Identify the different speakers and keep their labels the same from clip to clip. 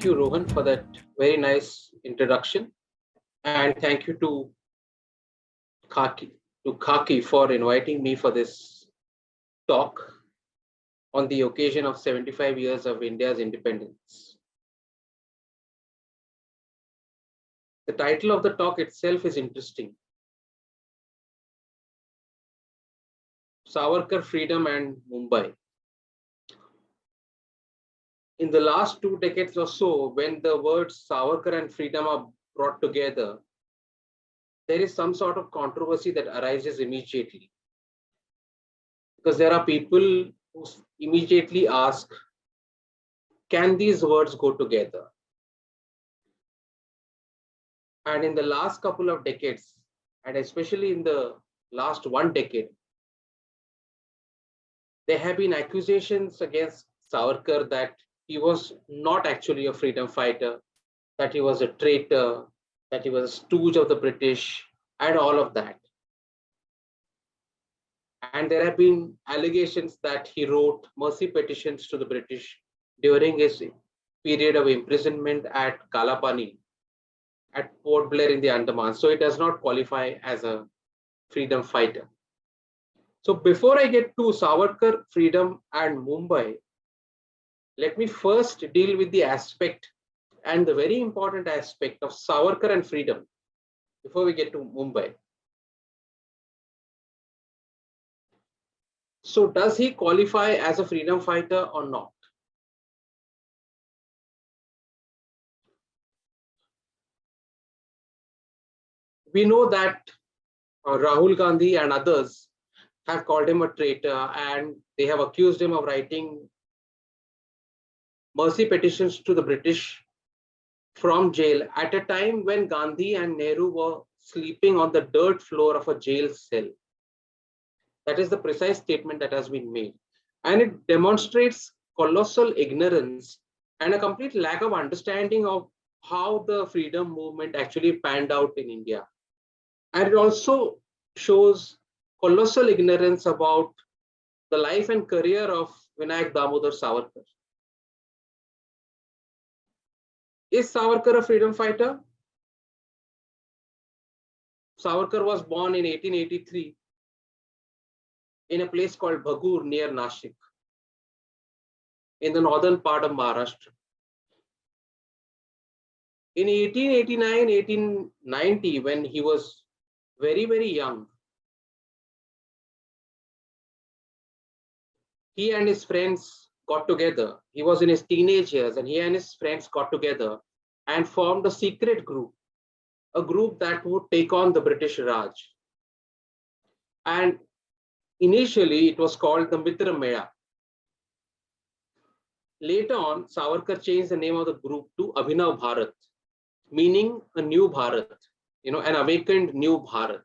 Speaker 1: Thank you, Rohan, for that very nice introduction. And thank you to Khaki for inviting me for this talk on the occasion of 75 years of India's independence. The title of the talk itself is interesting. Savarkar, Freedom and Mumbai. In the last 2 decades or so, when the words Savarkar and freedom are brought together, there is some sort of controversy that arises immediately. Because there are people who immediately ask, can these words go together? And in the last couple of decades, and especially in the last 1 decade, there have been accusations against Savarkar that he was not actually a freedom fighter, that he was a traitor, that he was a stooge of the British, and all of that. And there have been allegations that he wrote mercy petitions to the British during his period of imprisonment at Kalapani, at Port Blair in the Andaman. So it does not qualify as a freedom fighter. So before I get to Savarkar, freedom, and Mumbai, let me first deal with the aspect and the very important aspect of Savarkar and freedom before we get to Mumbai. So does he qualify as a freedom fighter or not? We know that Rahul Gandhi and others have called him a traitor, and they have accused him of writing mercy petitions to the British from jail at a time when Gandhi and Nehru were sleeping on the dirt floor of a jail cell. That is the precise statement that has been made. And it demonstrates colossal ignorance and a complete lack of understanding of how the freedom movement actually panned out in India. And it also shows colossal ignorance about the life and career of Vinayak Damodar Savarkar. Is Savarkar a freedom fighter? Savarkar was born in 1883 in a place called Bhagur near Nashik, in the northern part of Maharashtra. In 1889, 1890, when he was very, very young, he and his friends got together. He was in his teenage years, and he and his friends got together and formed a secret group, a group that would take on the British Raj. And initially, it was called the Mitra Mela. Later on, Savarkar changed the name of the group to Abhinav Bharat, meaning a new Bharat, an awakened new Bharat.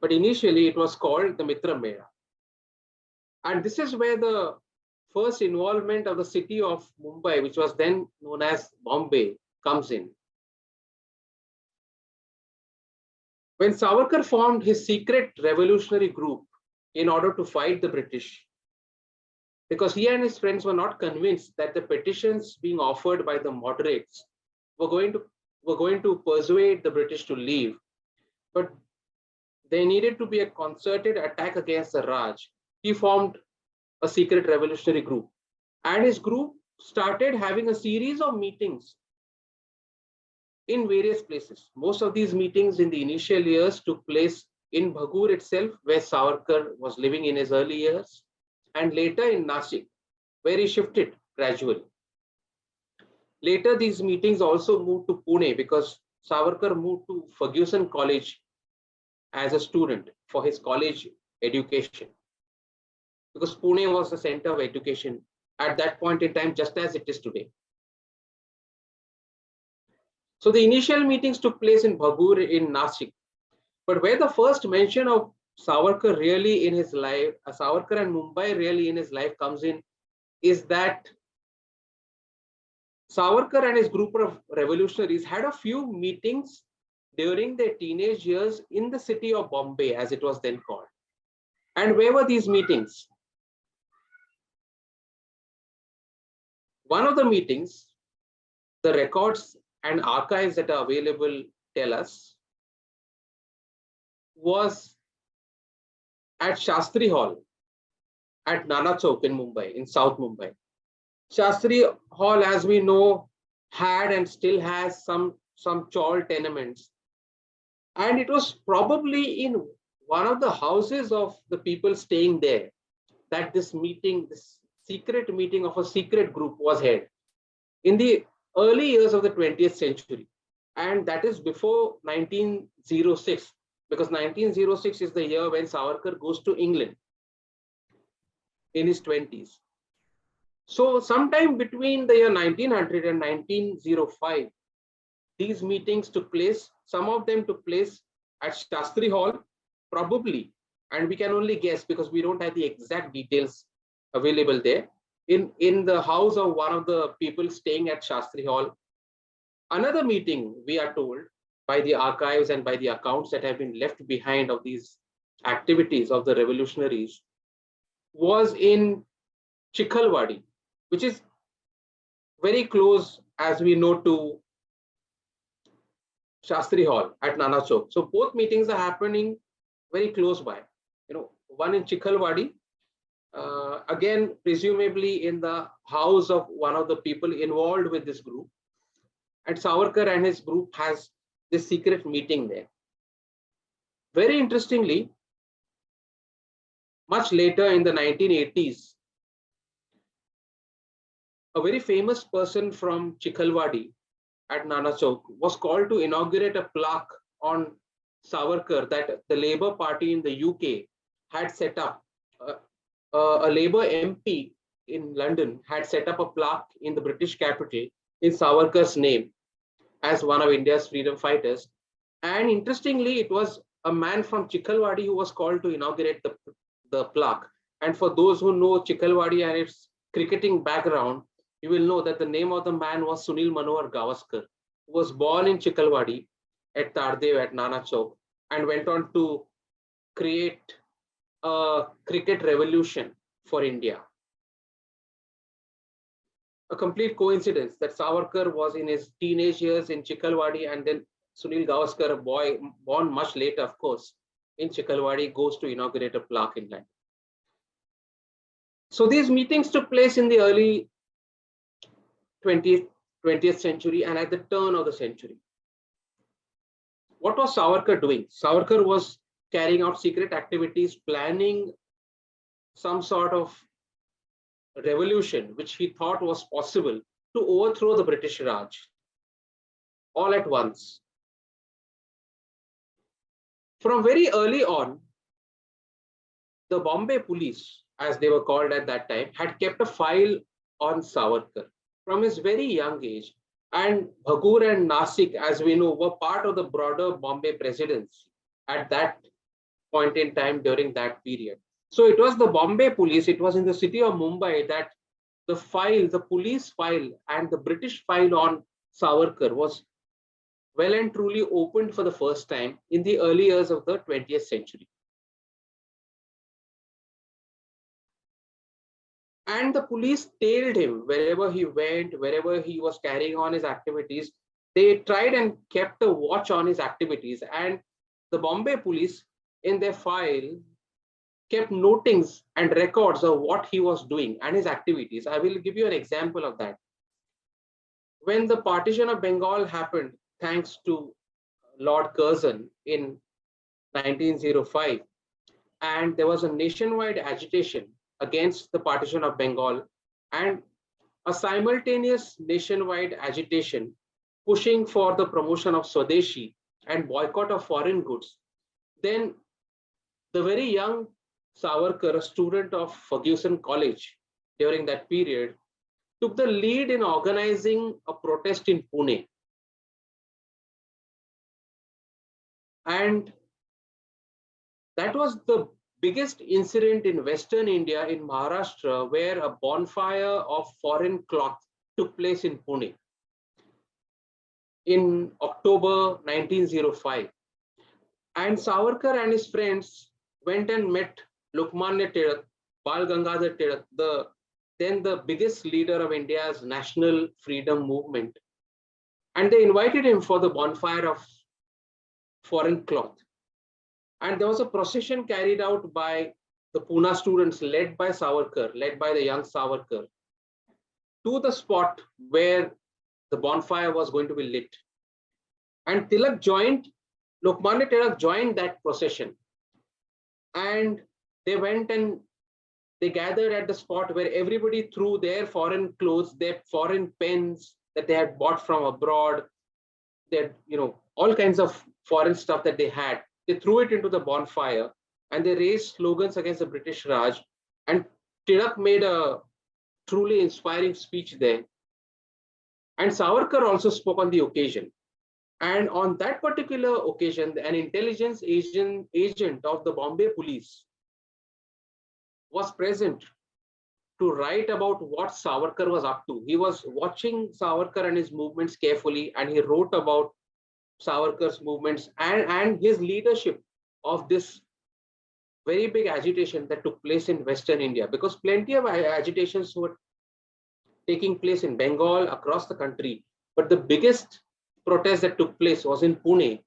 Speaker 1: But initially, it was called the Mitra Mela. And this is where the first involvement of the city of Mumbai, which was then known as Bombay, comes in. When Savarkar formed his secret revolutionary group in order to fight the British, because he and his friends were not convinced that the petitions being offered by the moderates were going to persuade the British to leave, but there needed to be a concerted attack against the Raj. He formed a secret revolutionary group, and his group started having a series of meetings in various places. Most of these meetings in the initial years took place in Bhagur itself, where Savarkar was living in his early years, and later in Nashik, where he shifted gradually. Later, these meetings also moved to Pune because Savarkar moved to Ferguson College as a student for his college education, because Pune was the center of education at that point in time, just as it is today. So the initial meetings took place in Bhagur in Nashik, but where the first mention of Savarkar really in his life, Savarkar and Mumbai really in his life comes in, is that Savarkar and his group of revolutionaries had a few meetings during their teenage years in the city of Bombay, as it was then called. And where were these meetings? One of the meetings, the records and archives that are available tell us, was at Shastri Hall at Nana Chowk in Mumbai, in South Mumbai. Shastri Hall, as we know, had and still has some chawl tenements. And it was probably in one of the houses of the people staying there that this meeting, this secret meeting of a secret group was held in the early years of the 20th century. And that is before 1906, because 1906 is the year when Savarkar goes to England in his 20s. So sometime between the year 1900 and 1905, these meetings took place. Some of them took place at Shastri Hall, probably, and we can only guess because we don't have the exact details available there, in the house of one of the people staying at Shastri Hall. Another meeting, we are told, by the archives and by the accounts that have been left behind of these activities of the revolutionaries, was in Chikhalwadi, which is very close, as we know, to Shastri Hall at Nana Chowk. So both meetings are happening very close by. One in Chikhalwadi, again, presumably in the house of one of the people involved with this group. And Savarkar and his group has this secret meeting there. Very interestingly, much later in the 1980s, a very famous person from Chikhalwadi at Nana Chowk was called to inaugurate a plaque on Savarkar that the Labour Party in the UK had set up. A Labour MP in London had set up a plaque in the British capital in Savarkar's name as one of India's freedom fighters. And interestingly, it was a man from Chikhalwadi who was called to inaugurate the plaque. And for those who know Chikhalwadi and its cricketing background, you will know that the name of the man was Sunil Manohar Gavaskar, who was born in Chikhalwadi at Tardev at Nana Chowk and went on to create a cricket revolution for India. A complete coincidence that Savarkar was in his teenage years in Chikhalwadi, and then Sunil Gavaskar, a boy born much later, of course, in Chikhalwadi, goes to inaugurate a plaque in London. So these meetings took place in the early 20th century and at the turn of the century. What was Savarkar doing? Savarkar was carrying out secret activities, planning some sort of revolution, which he thought was possible to overthrow the British Raj all at once. From very early on, the Bombay police, as they were called at that time, had kept a file on Savarkar from his very young age. And Bhagur and Nasik, as we know, were part of the broader Bombay presidency at that point in time during that period. So it was the Bombay police, it was in the city of Mumbai that the file, the police file and the British file on Savarkar was well and truly opened for the first time in the early years of the 20th century. And the police tailed him wherever he went, wherever he was carrying on his activities. They tried and kept a watch on his activities. And the Bombay police, in their file, kept notings and records of what he was doing and his activities. I will give you an example of that. When the partition of Bengal happened, thanks to Lord Curzon in 1905, and there was a nationwide agitation against the partition of Bengal and a simultaneous nationwide agitation pushing for the promotion of Swadeshi and boycott of foreign goods, then the very young Savarkar, a student of Fergusson College during that period, took the lead in organizing a protest in Pune. And that was the biggest incident in Western India, in Maharashtra, where a bonfire of foreign cloth took place in Pune in October 1905. And Savarkar and his friends went and met Lokmanya Tilak, Bal Gangadhar Tilak, then the biggest leader of India's national freedom movement, And they invited him for the bonfire of foreign cloth. And there was a procession carried out by the Pune students led by Savarkar, led by the young Savarkar, to the spot where the bonfire was going to be lit. And Lokmanya Tilak joined that procession. And they went and they gathered at the spot where everybody threw their foreign clothes, their foreign pens that they had bought from abroad, their, all kinds of foreign stuff that they had. They threw it into the bonfire and they raised slogans against the British Raj. And Tilak made a truly inspiring speech there. And Savarkar also spoke on the occasion. And on that particular occasion, an intelligence agent of the Bombay police was present to write about what Savarkar was up to. He was watching Savarkar and his movements carefully, and he wrote about Savarkar's movements and his leadership of this very big agitation that took place in Western India, because plenty of agitations were taking place in Bengal, across the country. But the biggest protest that took place was in Pune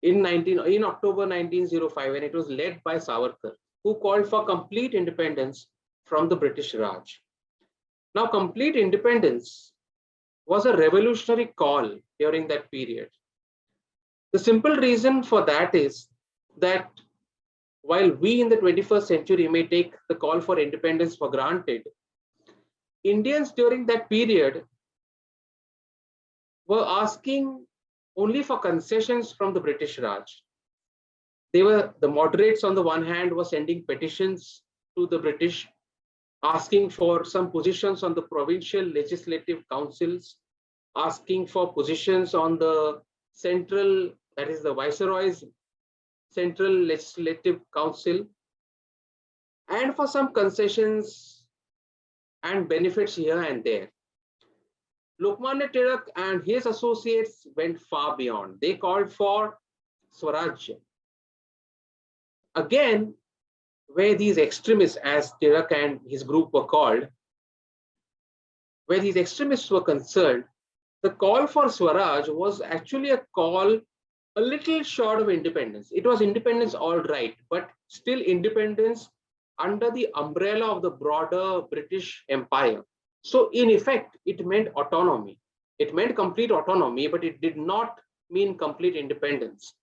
Speaker 1: in October 1905, and it was led by Savarkar, who called for complete independence from the British Raj. Now, complete independence was a revolutionary call during that period. The simple reason for that is that while we in the 21st century may take the call for independence for granted, Indians during that period were asking only for concessions from the British Raj. The moderates on the one hand were sending petitions to the British, asking for some positions on the provincial legislative councils, asking for positions on the central, that is the Viceroy's Central Legislative Council, and for some concessions and benefits here and there. Lokmanya Tilak and his associates went far beyond. They called for Swarajya. Again, where these extremists, as Tilak and his group were called, where these extremists were concerned, the call for Swaraj was actually a call a little short of independence. It was independence all right, but still independence under the umbrella of the broader British Empire. So in effect, it meant autonomy. It meant complete autonomy, but it did not mean complete independence.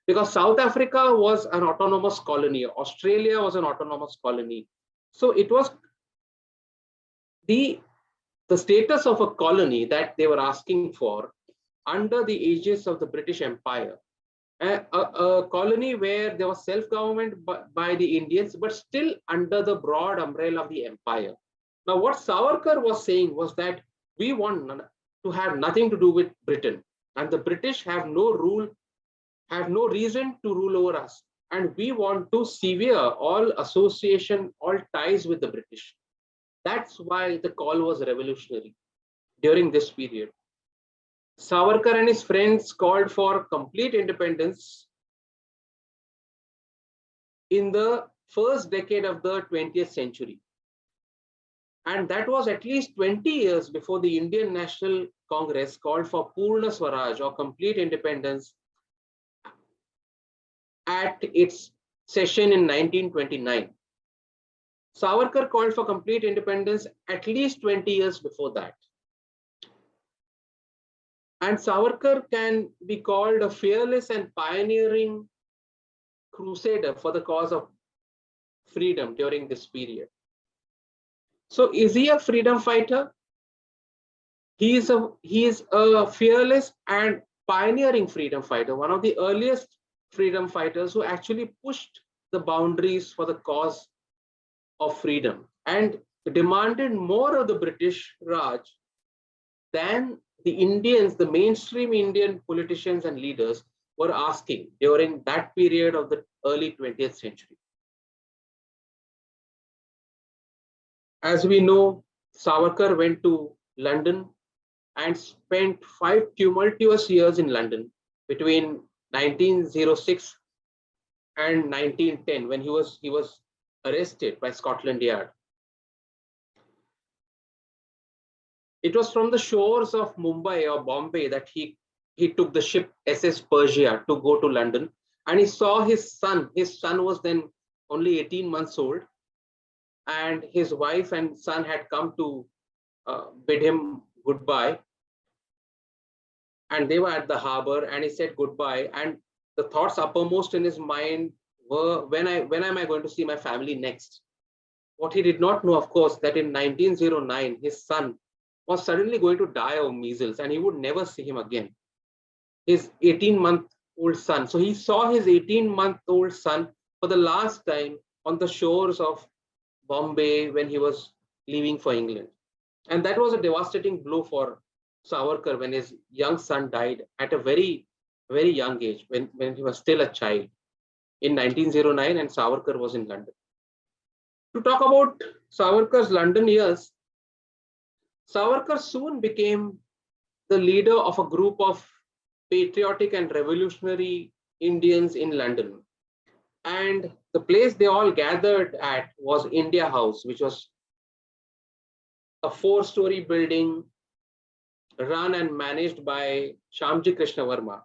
Speaker 1: Because South Africa was an autonomous colony, Australia was an autonomous colony. So it was the status of a colony that they were asking for under the aegis of the British Empire. A colony where there was self-government by the Indians, but still under the broad umbrella of the empire. Now, what Savarkar was saying was that we want to have nothing to do with Britain, and the British have no reason to rule over us, and we want to sever all association, all ties with the British. That's why the call was revolutionary during this period. Savarkar and his friends called for complete independence in the first decade of the 20th century. And that was at least 20 years before the Indian National Congress called for Purna Swaraj, or complete independence, at its session in 1929. Savarkar called for complete independence at least 20 years before that. And Savarkar can be called a fearless and pioneering crusader for the cause of freedom during this period. So is he a freedom fighter? He is a fearless and pioneering freedom fighter, one of the earliest freedom fighters who actually pushed the boundaries for the cause of freedom and demanded more of the British Raj than the Indians, the mainstream Indian politicians and leaders were asking during that period of the early 20th century. As we know, Savarkar went to London and spent 5 tumultuous years in London between 1906 and 1910, when he was arrested by Scotland Yard. It was from the shores of Mumbai or Bombay that he took the ship SS Persia to go to London, and he saw his son. His son was then only 18 months old, and his wife and son had come to bid him goodbye, and they were at the harbor, and he said goodbye, and the thoughts uppermost in his mind were, when am I going to see my family next? What he did not know, of course, that in 1909 his son was suddenly going to die of measles and he would never see him again. His 18-month-old son. So he saw his 18-month-old son for the last time on the shores of Bombay when he was leaving for England. And that was a devastating blow for Savarkar when his young son died at a very, very young age, when he was still a child in 1909 and Savarkar was in London. To talk about Savarkar's London years, Savarkar soon became the leader of a group of patriotic and revolutionary Indians in London. And the place they all gathered at was India House, which was a 4-story building run and managed by Shyamji Krishna Verma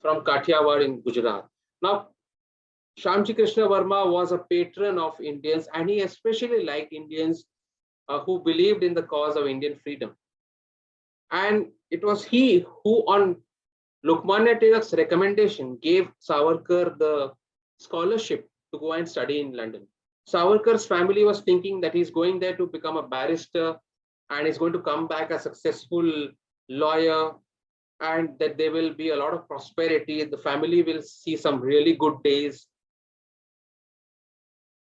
Speaker 1: from Kathiawar in Gujarat. Now, Shyamji Krishna Verma was a patron of Indians, and he especially liked Indians who believed in the cause of Indian freedom. And it was he who, on Lokmanya Tilak's recommendation, gave Savarkar the scholarship to go and study in London. Savarkar's family was thinking that he's going there to become a barrister and he's going to come back a successful lawyer, and that there will be a lot of prosperity. The family will see some really good days.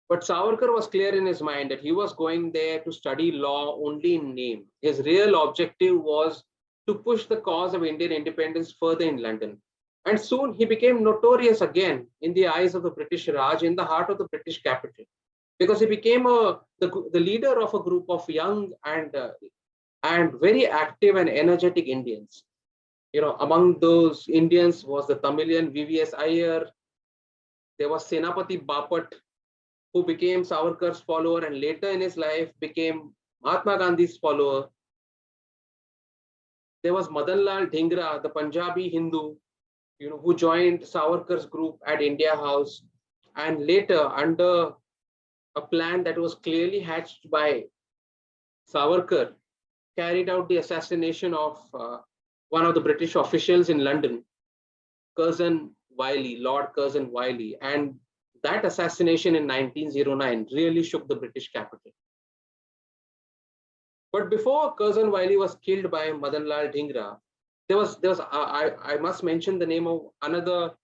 Speaker 1: But Savarkar was clear in his mind that he was going there to study law only in name. His real objective was to push the cause of Indian independence further in London. And soon he became notorious again in the eyes of the British Raj, in the heart of the British capital, because he became the leader of a group of young and very active and energetic Indians. You know, among those Indians was the Tamilian VVS Iyer. There was Senapati Bapat, who became Savarkar's follower and later in his life became Mahatma Gandhi's follower. There was Madan Lal Dhingra, the Punjabi Hindu, who joined Savarkar's group at India House, and later, under a plan that was clearly hatched by Savarkar, carried out the assassination of one of the British officials in London, Curzon Wyllie, Lord Curzon Wyllie, and that assassination in 1909 really shook the British capital. But before Curzon Wyllie was killed by Madan Lal Dhingra, I must mention the name of another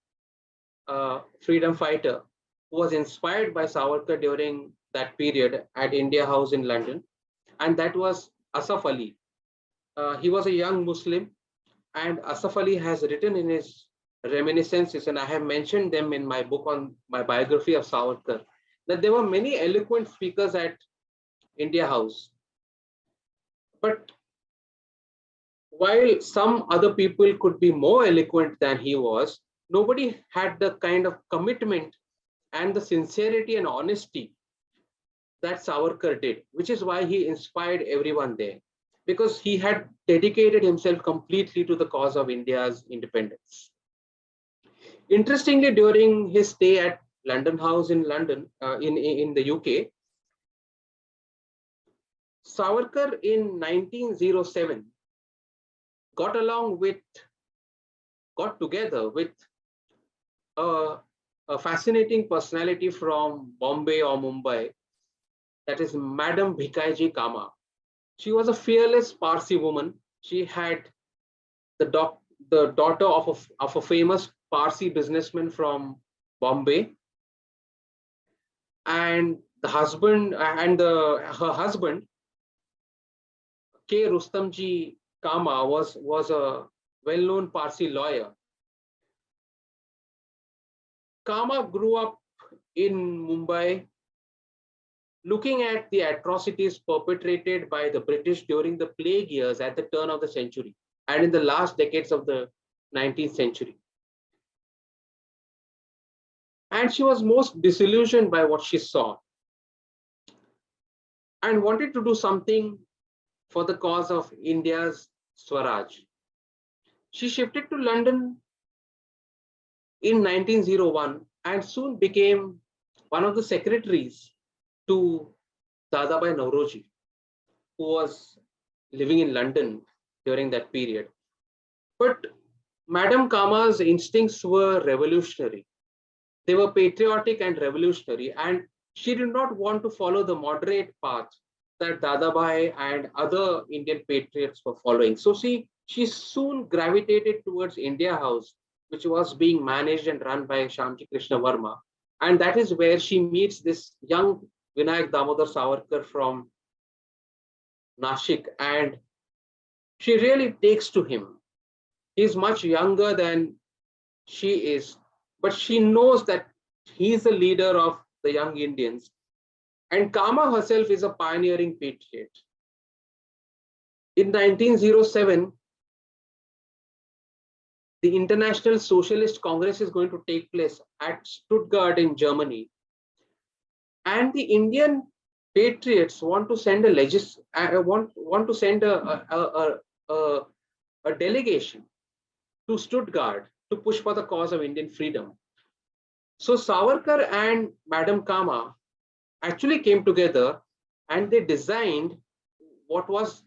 Speaker 1: freedom fighter who was inspired by Savarkar during that period at India House in London, and that was Asaf Ali. He was a young Muslim, and Asaf Ali has written in his reminiscences, and I have mentioned them in my book on my biography of Savarkar, that there were many eloquent speakers at India House. But while some other people could be more eloquent than he was, nobody had the kind of commitment and the sincerity and honesty that Savarkar did, which is why he inspired everyone there, because he had dedicated himself completely to the cause of India's independence. Interestingly, during his stay at London House in London, in the UK, Savarkar in 1907 got together with a fascinating personality from Bombay or Mumbai, that is Madam Bhikaiji Kama. She was a fearless Parsi woman. She had the daughter of a famous Parsi businessman from Bombay, and her husband K. Rustamji Kama was a well-known Parsi lawyer. Kama grew up in Mumbai, looking at the atrocities perpetrated by the British during the plague years at the turn of the century and in the last decades of the 19th century. And she was most disillusioned by what she saw and wanted to do something for the cause of India's Swaraj. She shifted to London in 1901 and soon became one of the secretaries to Dadabhai Nauroji, who was living in London during that period. But Madame Kama's instincts were revolutionary. They were patriotic and revolutionary, and she did not want to follow the moderate path that Dadabhai and other Indian patriots were following. So she soon gravitated towards India House, which was being managed and run by Shyamji Krishna Varma. And that is where she meets this young Vinayak Damodar Savarkar from Nashik, and she really takes to him. He's much younger than she is, but she knows that he's the leader of the young Indians. And Kama herself is a pioneering patriot. In 1907, the International Socialist Congress is going to take place at Stuttgart in Germany. And the Indian patriots want to send a delegation to Stuttgart to push for the cause of Indian freedom. So Savarkar and Madame Kama actually came together and they designed what was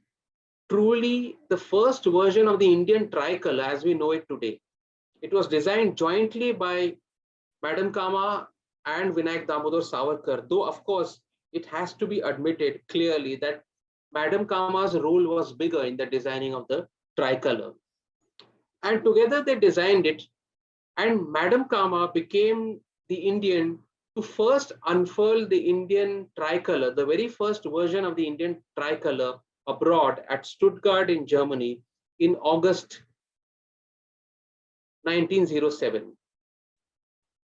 Speaker 1: truly the first version of the Indian tricolor as we know it today. It was designed jointly by Madame Kama and Vinayak Damodar Savarkar, though of course it has to be admitted clearly that Madame Kama's role was bigger in the designing of the tricolor. And together they designed it, and Madame Kama became the Indian to first unfurl the Indian tricolor, the very first version of the Indian tricolor abroad at Stuttgart in Germany in August 1907.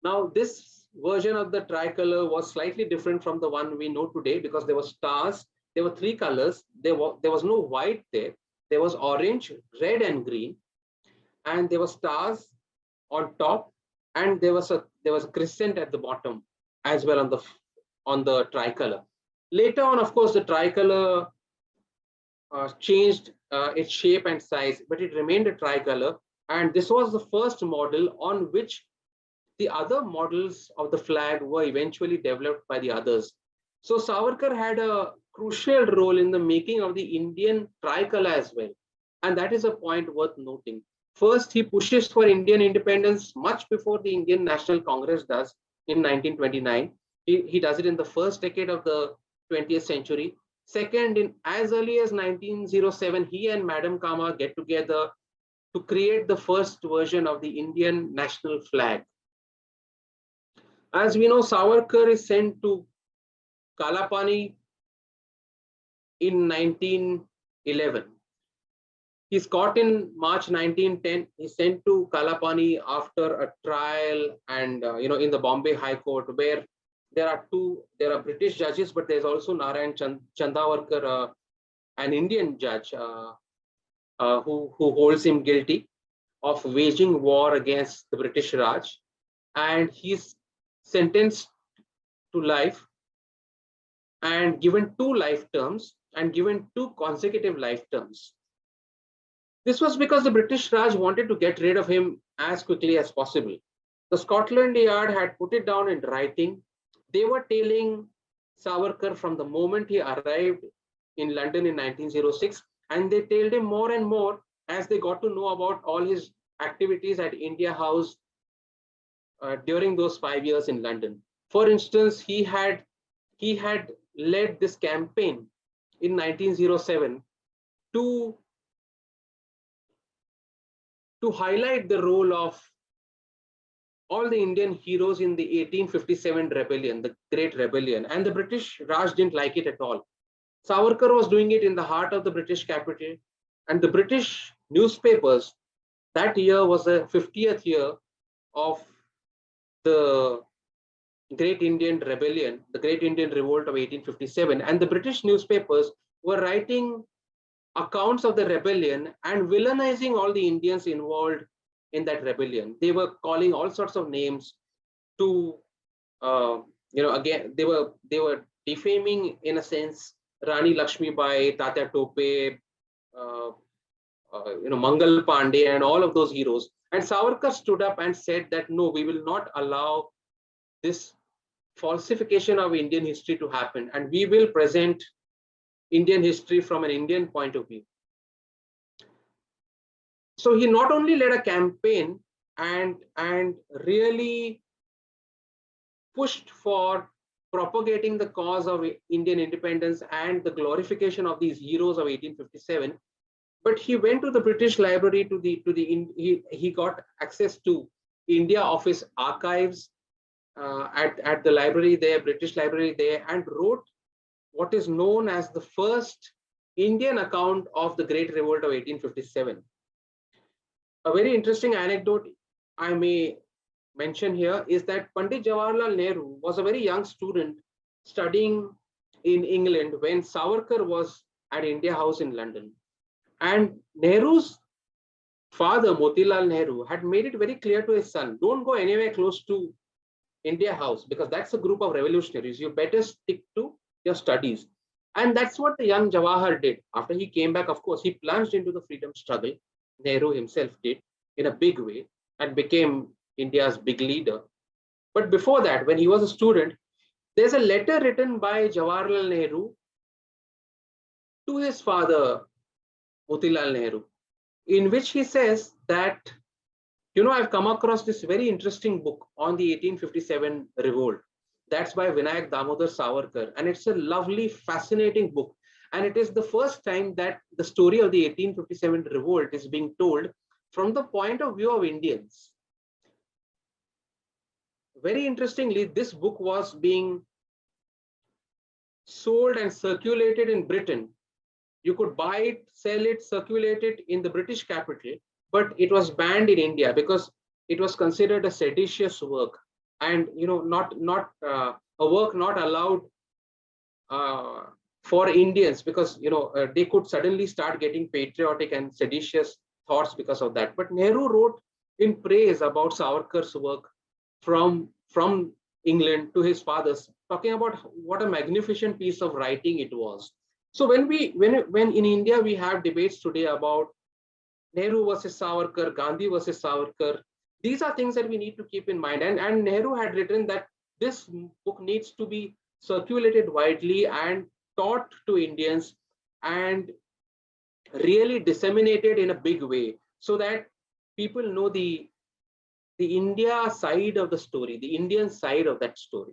Speaker 1: Now, this version of the tricolor was slightly different from the one we know today because there were stars, there were three colors, there was no white there, there was orange, red and green, and there were stars on top, and there was a crescent at the bottom as well on the tricolor. Later on, of course, the tricolor changed its shape and size, but it remained a tricolor. And this was the first model on which the other models of the flag were eventually developed by the others. So Savarkar had a crucial role in the making of the Indian tricolor as well. And that is a point worth noting. First, he pushes for Indian independence much before the Indian National Congress does in 1929. He does it in the first decade of the 20th century. Second, in as early as 1907, he and Madame Kama get together to create the first version of the Indian national flag. As we know, Savarkar is sent to Kalapani in 1911. He's caught in March 1910. He's sent to Kalapani after a trial and in the Bombay High Court, where there are British judges, but there's also Narayan Chandavarkar, an Indian judge who holds him guilty of waging war against the British Raj, and he's sentenced to life and given 2 life terms and given 2 consecutive life terms. This was because the British Raj wanted to get rid of him as quickly as possible. The Scotland Yard had put it down in writing. They were tailing Savarkar from the moment he arrived in London in 1906, and they tailed him more and more as they got to know about all his activities at India House during those 5 years in London. For instance, he had led this campaign in 1907 to highlight the role of all the Indian heroes in the 1857 rebellion, the Great Rebellion, and the British Raj didn't like it at all. Savarkar was doing it in the heart of the British capital, and the British newspapers, that year was the 50th year of the Great Indian Rebellion, the Great Indian Revolt of 1857, and the British newspapers were writing accounts of the rebellion and villainizing all the Indians involved in that rebellion. They were calling all sorts of names to, again, they were defaming, in a sense, Rani Lakshmi Bai, Tatya Tope, Mangal Pandey, and all of those heroes. And Savarkar stood up and said that no, we will not allow this falsification of Indian history to happen, and we will present Indian history from an Indian point of view. So he not only led a campaign and really pushed for propagating the cause of Indian independence and the glorification of these heroes of 1857, but he went to the British Library he got access to India Office archives at the library there, British Library there, and wrote what is known as the first Indian account of the Great Revolt of 1857. A very interesting anecdote I may mention here is that Pandit Jawaharlal Nehru was a very young student studying in England when Savarkar was at India House in London. And Nehru's father, Motilal Nehru, had made it very clear to his son, don't go anywhere close to India House, because that's a group of revolutionaries. You better stick to your studies. And that's what the young Jawahar did. After he came back, of course, he plunged into the freedom struggle. Nehru himself did in a big way and became India's big leader. But before that, when he was a student, there's a letter written by Jawaharlal Nehru to his father, Motilal Nehru, in which he says that, I've come across this very interesting book on the 1857 revolt. That's by Vinayak Damodar Savarkar. And it's a lovely, fascinating book. And it is the first time that the story of the 1857 revolt is being told from the point of view of Indians. Very interestingly, this book was being sold and circulated in Britain. You could buy it, sell it, circulate it in the British capital, but it was banned in India because it was considered a seditious work, and not a work not allowed for Indians, because they could suddenly start getting patriotic and seditious thoughts because of that. But Nehru wrote in praise about Savarkar's work from England to his fathers, talking about what a magnificent piece of writing it was. So when in India we have debates today about Nehru versus Savarkar, Gandhi versus Savarkar, these are things that we need to keep in mind. And Nehru had written that this book needs to be circulated widely and taught to Indians and really disseminated in a big way, so that people know the India side of the story, the Indian side of that story.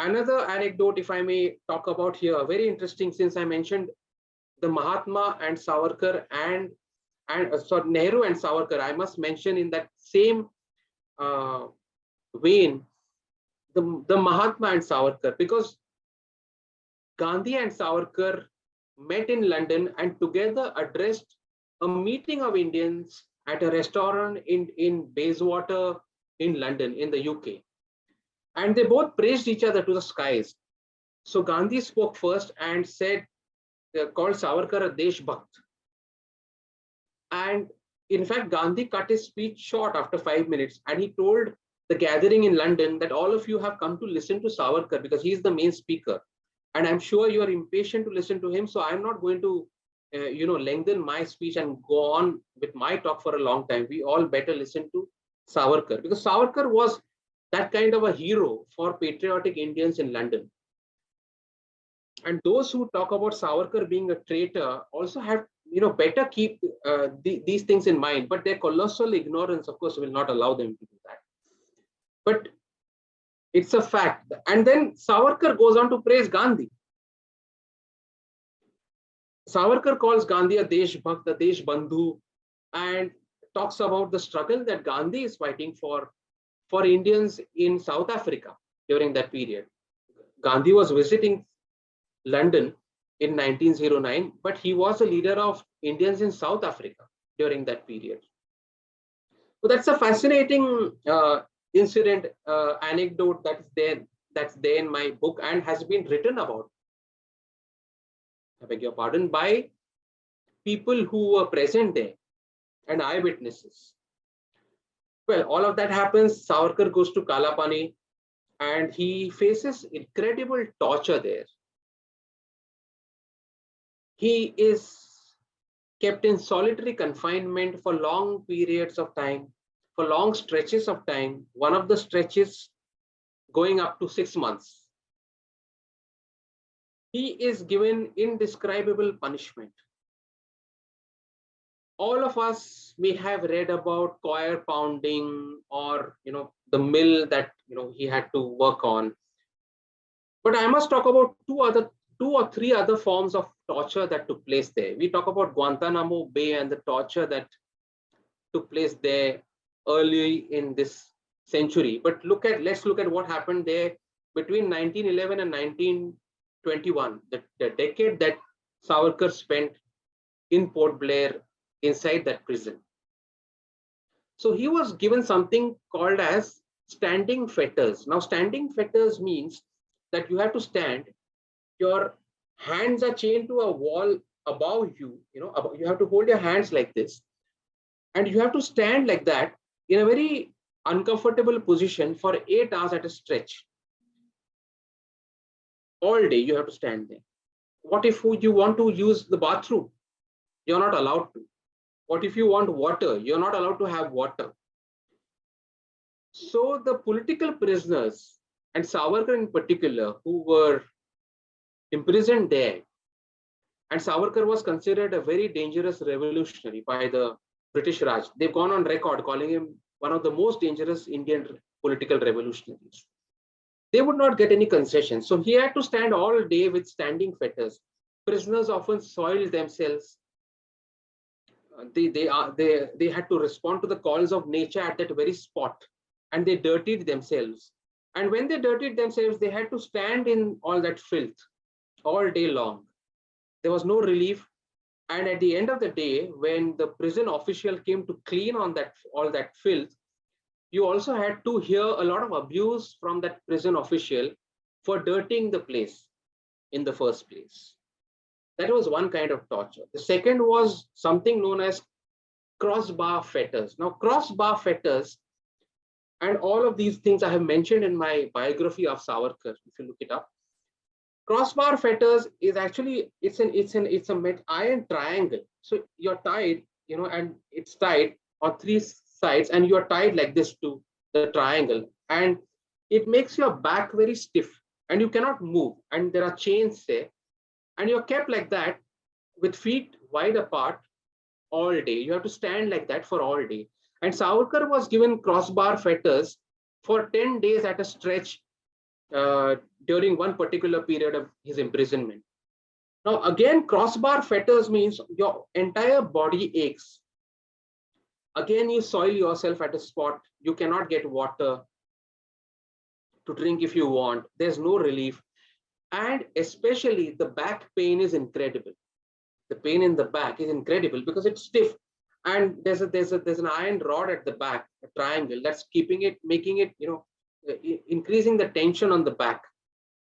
Speaker 1: Another anecdote, if I may talk about here, very interesting, since I mentioned the Mahatma and Savarkar and Nehru and Savarkar, I must mention in that same vein the Mahatma and Savarkar, because Gandhi and Savarkar met in London and together addressed a meeting of Indians at a restaurant in Bayswater in London in the UK. And they both praised each other to the skies. So Gandhi spoke first and said, called Savarkar a Desh Bhakt. And in fact, Gandhi cut his speech short after 5 minutes, and he told the gathering in London that all of you have come to listen to Savarkar because he's the main speaker. And I'm sure you are impatient to listen to him. So I'm not going to, lengthen my speech and go on with my talk for a long time. We all better listen to Savarkar, because Savarkar was that kind of a hero for patriotic Indians in London. And those who talk about Savarkar being a traitor also have, better keep these things in mind. But their colossal ignorance, of course, will not allow them to do that. But it's a fact. And then Savarkar goes on to praise Gandhi. Savarkar calls Gandhi a Desh Bhakt, a Desh Bandhu, and talks about the struggle that Gandhi is fighting for Indians in South Africa during that period. Gandhi was visiting London in 1909, but he was a leader of Indians in South Africa during that period. So that's a fascinating incident, anecdote that's there in my book and has been written about, I beg your pardon, by people who were present there and eyewitnesses. Well, all of that happens. Savarkar goes to Kalapani and he faces incredible torture there. He is kept in solitary confinement for long periods of time, for long stretches of time, one of the stretches going up to 6 months. He is given indescribable punishment. All of us may have read about coir pounding, or the mill that he had to work on. But I must talk about two or three other forms of torture that took place there. We talk about Guantanamo Bay and the torture that took place there early in this century. But let's look at what happened there between 1911 and 1921, the decade that Savarkar spent in Port Blair inside that prison. So he was given something called as standing fetters. Now, standing fetters means that you have to stand, your hands are chained to a wall above you, you have to hold your hands like this, and you have to stand like that in a very uncomfortable position for 8 hours at a stretch. All day you have to stand there. What if you want to use the bathroom? You're not allowed to. What if you want water? You're not allowed to have water. So the political prisoners, and Savarkar in particular, who were imprisoned there, and Savarkar was considered a very dangerous revolutionary by the British Raj. They've gone on record calling him one of the most dangerous Indian political revolutionaries. They would not get any concessions. So he had to stand all day with standing fetters. Prisoners often soiled themselves. They had to respond to the calls of nature at that very spot, and they dirtied themselves. And when they dirtied themselves, they had to stand in all that filth all day long. There was no relief. And at the end of the day, when the prison official came to clean on all that filth, you also had to hear a lot of abuse from that prison official for dirtying the place in the first place. That was one kind of torture. The second was something known as crossbar fetters. Now, crossbar fetters, and all of these things I have mentioned in my biography of Savarkar, if you look it up. Crossbar fetters is actually, it's a iron triangle. So you're tied, and it's tied on three sides, and you're tied like this to the triangle, and it makes your back very stiff, and you cannot move. And there are chains there, and you're kept like that with feet wide apart all day. You have to stand like that for all day. And Savarkar was given crossbar fetters for 10 days at a stretch during one particular period of his imprisonment. Now, again, crossbar fetters means your entire body aches. Again, you soil yourself at a spot. You cannot get water to drink if you want. There's no relief. And especially the back pain is incredible. The pain in the back is incredible because it's stiff. And there's an iron rod at the back, a triangle that's making it, increasing the tension on the back.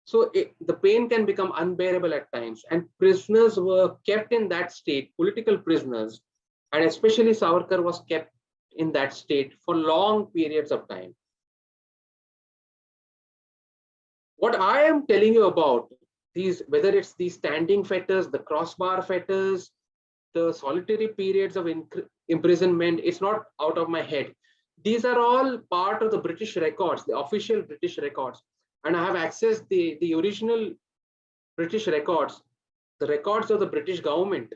Speaker 1: So the pain can become unbearable at times. And prisoners were kept in that state, political prisoners, and especially Savarkar was kept in that state for long periods of time. What I am telling you about these, whether it's these standing fetters, the crossbar fetters, the solitary periods of imprisonment, it's not out of my head. These are all part of the British records, the official British records. And I have accessed the original British records, the records of the British government,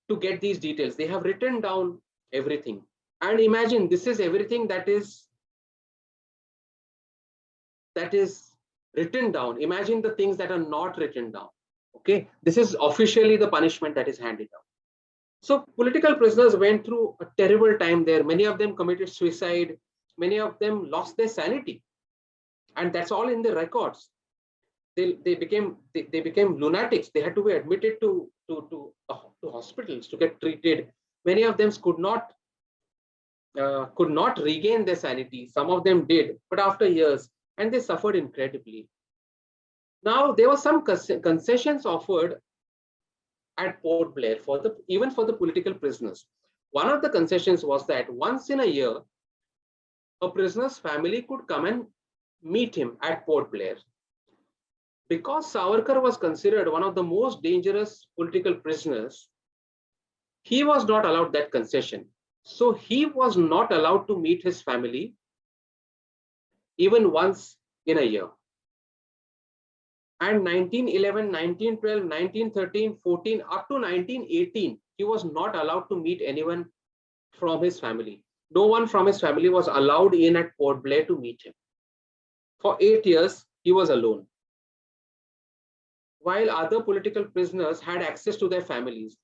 Speaker 1: to get these details. They have written down everything. And imagine, this is everything that is written down. Imagine the things that are not written down. Okay, this is officially the punishment that is handed down. So political prisoners went through a terrible time there. Many of them committed suicide. Many of them lost their sanity, and that's all in the records. They became lunatics. They had to be admitted to hospitals to get treated. Many of them could not regain their sanity. Some of them did, but after years, and they suffered incredibly. Now, there were some concessions offered at Port Blair even for the political prisoners. One of the concessions was that once in a year, a prisoner's family could come and meet him at Port Blair. because Savarkar was considered one of the most dangerous political prisoners, he was not allowed that concession. So he was not allowed to meet his family even once in a year. And 1911, 1912, 1913, 14, up to 1918, he was not allowed to meet anyone from his family. No one from his family was allowed in at Port Blair to meet him. For 8 years, he was alone. While other political prisoners had access to their families.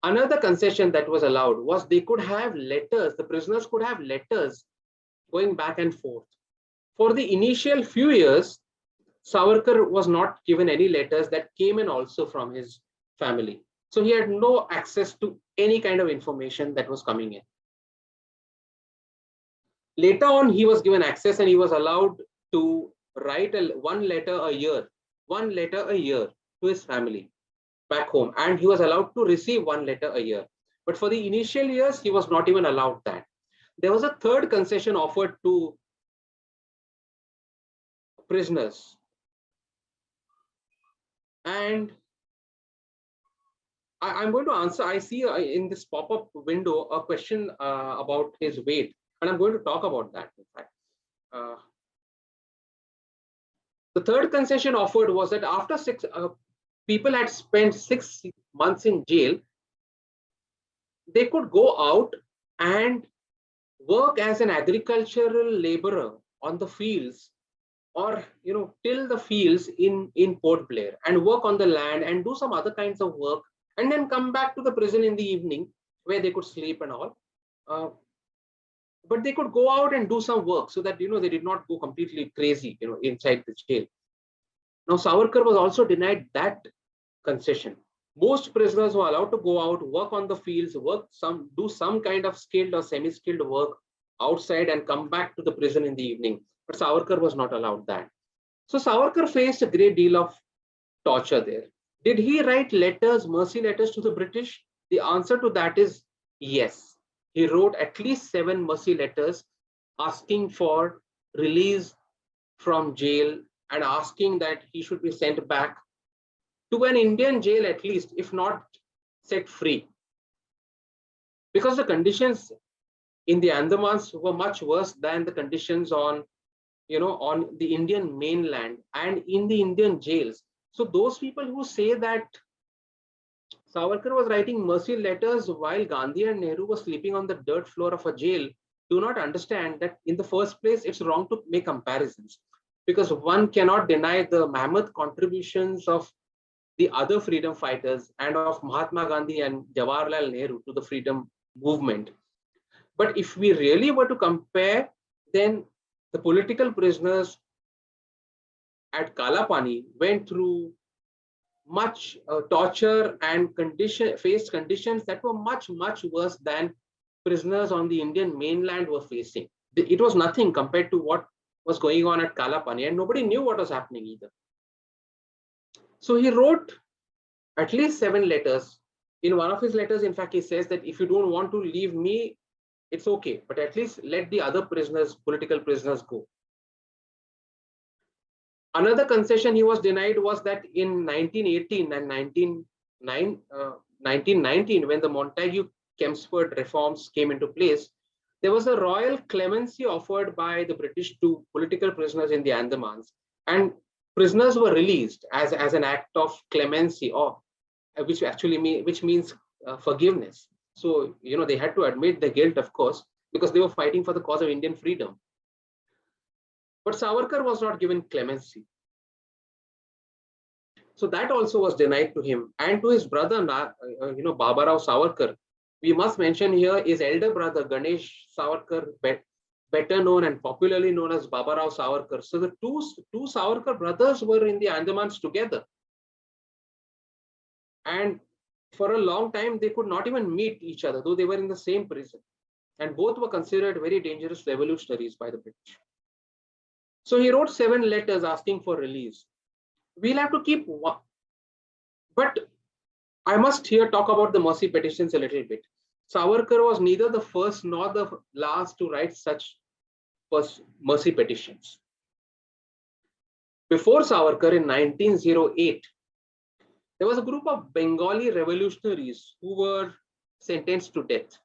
Speaker 1: Another concession that was allowed was they could have letters, the prisoners could have letters going back and forth. For the initial few years, Savarkar was not given any letters that came in also from his family. So he had no access to any kind of information that was coming in. Later on, he was given access and he was allowed to write one letter a year to his family back home. And he was allowed to receive one letter a year. But for the initial years, he was not even allowed that. There was a third concession offered to prisoners. And I'm going to answer, I see in this pop-up window a question about his weight, and I'm going to talk about that, in fact. The third concession offered was that after people had spent 6 months in jail, they could go out and work as an agricultural laborer on the fields, or till the fields in Port Blair, and work on the land and do some other kinds of work, and then come back to the prison in the evening where they could sleep and all. But they could go out and do some work so that they did not go completely crazy inside the jail. Now Savarkar was also denied that concession. Most prisoners were allowed to go out, work on the fields, do some kind of skilled or semi-skilled work outside and come back to the prison in the evening. But Savarkar was not allowed that. So Savarkar faced a great deal of torture there. Did he write letters, mercy letters to the British? The answer to that is yes. He wrote at least 7 mercy letters asking for release from jail and asking that he should be sent back to an Indian jail at least, if not set free. Because the conditions in the Andamans were much worse than the conditions on the Indian mainland and in the Indian jails. So those people who say that Savarkar was writing mercy letters while Gandhi and Nehru were sleeping on the dirt floor of a jail do not understand that in the first place, it's wrong to make comparisons, because one cannot deny the mammoth contributions of the other freedom fighters and of Mahatma Gandhi and Jawaharlal Nehru to the freedom movement. But if we really were to compare, then the political prisoners at Kalapani went through much torture and faced conditions that were much, much worse than prisoners on the Indian mainland were facing. It was nothing compared to what was going on at Kalapani, and nobody knew what was happening either. So he wrote at least 7 letters. In one of his letters, in fact, he says that if you don't want to leave me, it's okay, but at least let the other prisoners, political prisoners, go. Another concession he was denied was that in 1918 and 1919, when the Montagu-Chelmsford reforms came into place, there was a royal clemency offered by the British to political prisoners in the Andamans, and prisoners were released as an act of clemency, or which means forgiveness. So they had to admit their guilt, of course, because they were fighting for the cause of Indian freedom. But Savarkar was not given clemency. So that also was denied to him and to his brother, Babarao Savarkar. We must mention here his elder brother, Ganesh Savarkar, better known and popularly known as Babarao Savarkar. So the two Savarkar brothers were in the Andamans together. And for a long time, they could not even meet each other, though they were in the same prison. And both were considered very dangerous revolutionaries by the British. So he wrote 7 letters asking for release. We'll have to keep one. But I must here talk about the mercy petitions a little bit. Savarkar was neither the first nor the last to write such mercy petitions. Before Savarkar in 1908, there was a group of Bengali revolutionaries who were sentenced to death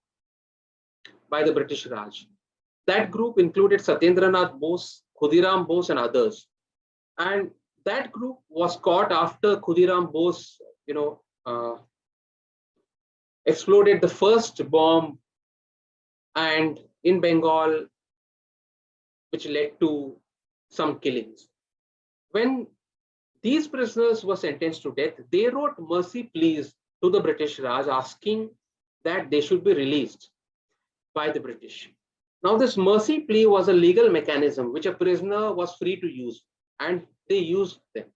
Speaker 1: by the British Raj. That group included Satyendranath Bose, Khudiram Bose, and others. And that group was caught after Khudiram Bose, exploded the first bomb and in Bengal, which led to some killings. When these prisoners were sentenced to death, they wrote mercy pleas to the British Raj asking that they should be released by the British. Now, this mercy plea was a legal mechanism which a prisoner was free to use, and they used them.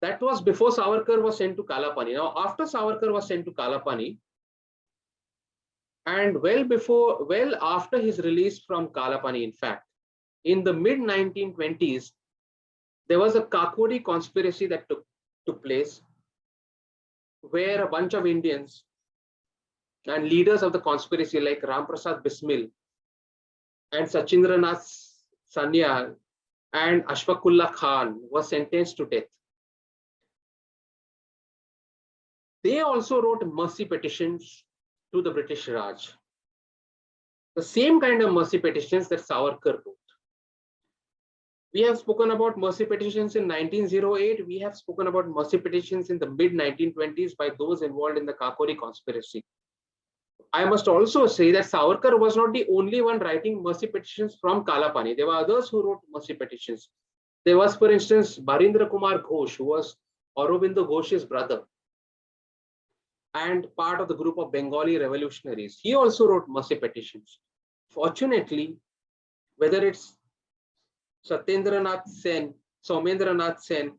Speaker 1: That was before Savarkar was sent to Kalapani. Now, after Savarkar was sent to Kalapani, and well after his release from Kalapani, in fact, in the mid 1920s, there was a Kakori conspiracy that took place, where a bunch of Indians and leaders of the conspiracy like Ram Prasad Bismil and Sachindranath Sanyal and Ashfaqullah Khan were sentenced to death. They also wrote mercy petitions to the British Raj. The same kind of mercy petitions that Savarkar wrote. We have spoken about mercy petitions in 1908. We have spoken about mercy petitions in the mid 1920s by those involved in the Kakori conspiracy. I must also say that Savarkar was not the only one writing mercy petitions from Kalapani. There were others who wrote mercy petitions. There was, for instance, Barindra Kumar Ghosh, who was Aurobindo Ghosh's brother and part of the group of Bengali revolutionaries. He also wrote mercy petitions. Fortunately, whether it's Satyendranath Sen, Somendranath Sen,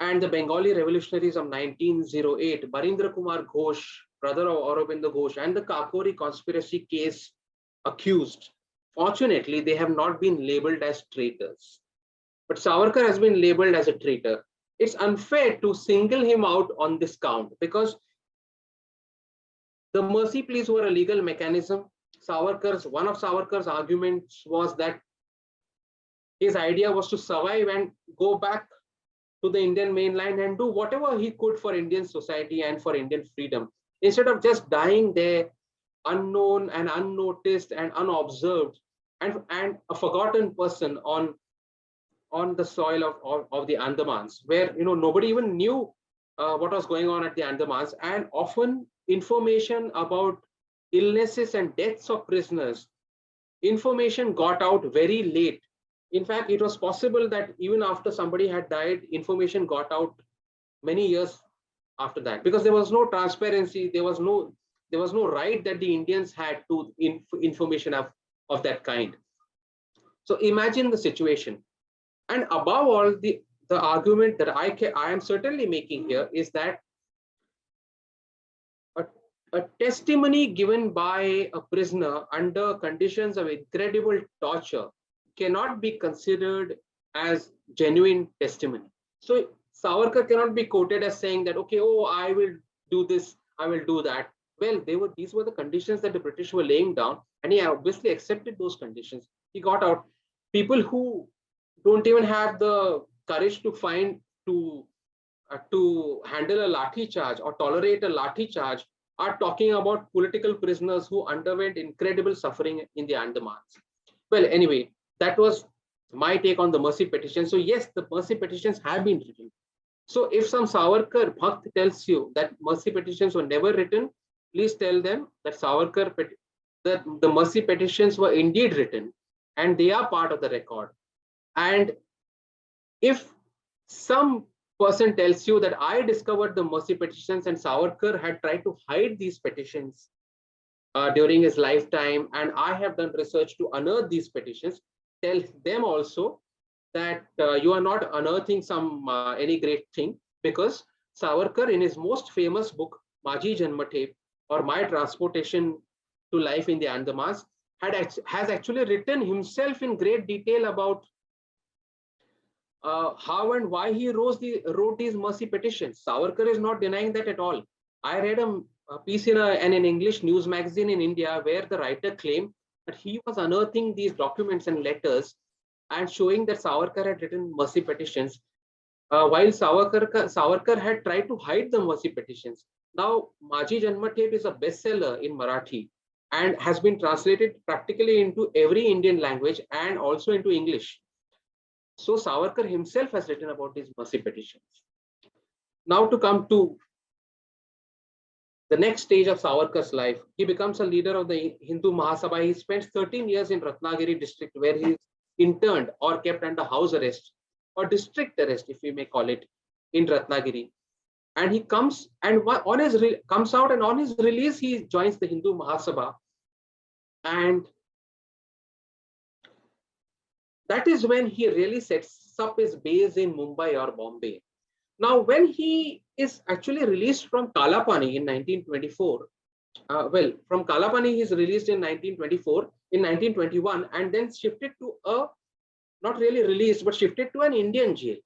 Speaker 1: and the Bengali revolutionaries of 1908, Barindra Kumar Ghosh, brother of Aurobindo Ghosh, and the Kakori conspiracy case accused, fortunately, they have not been labeled as traitors. But Savarkar has been labeled as a traitor. It's unfair to single him out on this count because the mercy pleas were a legal mechanism. One of Savarkar's arguments was that his idea was to survive and go back to the Indian mainland and do whatever he could for Indian society and for Indian freedom, instead of just dying there unknown and unnoticed and unobserved and a forgotten person on the soil of the Andamans, where nobody even knew what was going on at the Andamans, and often information about illnesses and deaths of prisoners, information got out very late. In fact, it was possible that even after somebody had died, information got out many years after that, because there was no transparency, there was no right that the Indians had to information of that kind. So imagine the situation. And above all, the argument that I am certainly making here is that a testimony given by a prisoner under conditions of incredible torture cannot be considered as genuine testimony. So Savarkar cannot be quoted as saying that, okay, I will do this, I will do that. Well, these were the conditions that the British were laying down, and he obviously accepted those conditions. He got out. People who don't even have the courage to handle a lathi charge or tolerate a lathi charge are talking about political prisoners who underwent incredible suffering in the Andamans. Well, anyway, that was my take on the mercy petition. So yes, the mercy petitions have been written. So if some Savarkar Bhakt tells you that mercy petitions were never written, please tell them that that the mercy petitions were indeed written and they are part of the record. And if some person tells you that I discovered the mercy petitions and Savarkar had tried to hide these petitions during his lifetime, and I have done research to unearth these petitions, tell them also that you are not unearthing any great thing, because Savarkar, in his most famous book, Maji Janmathe, or My Transportation to Life in the Andamans, has actually written himself in great detail about how and why he wrote these mercy petitions. Savarkar is not denying that at all. I read a piece in an English news magazine in India where the writer claimed that he was unearthing these documents and letters and showing that Savarkar had written mercy petitions, while Savarkar had tried to hide the mercy petitions. Now, Maji Janmathep is a bestseller in Marathi and has been translated practically into every Indian language and also into English. So Savarkar himself has written about these mercy petitions. Now to come to the next stage of Savarkar's life, he becomes a leader of the Hindu Mahasabha. He spends 13 years in Ratnagiri district, where he is interned or kept under house arrest or district arrest, if we may call it, in Ratnagiri. And he comes and comes out, and on his release, he joins the Hindu Mahasabha. And that is when he really sets up his base in Mumbai or Bombay. Now, when he is actually released from Kalapani in 1924, from Kalapani, he is released in 1924, in 1921, and then shifted to not really released, but shifted to an Indian jail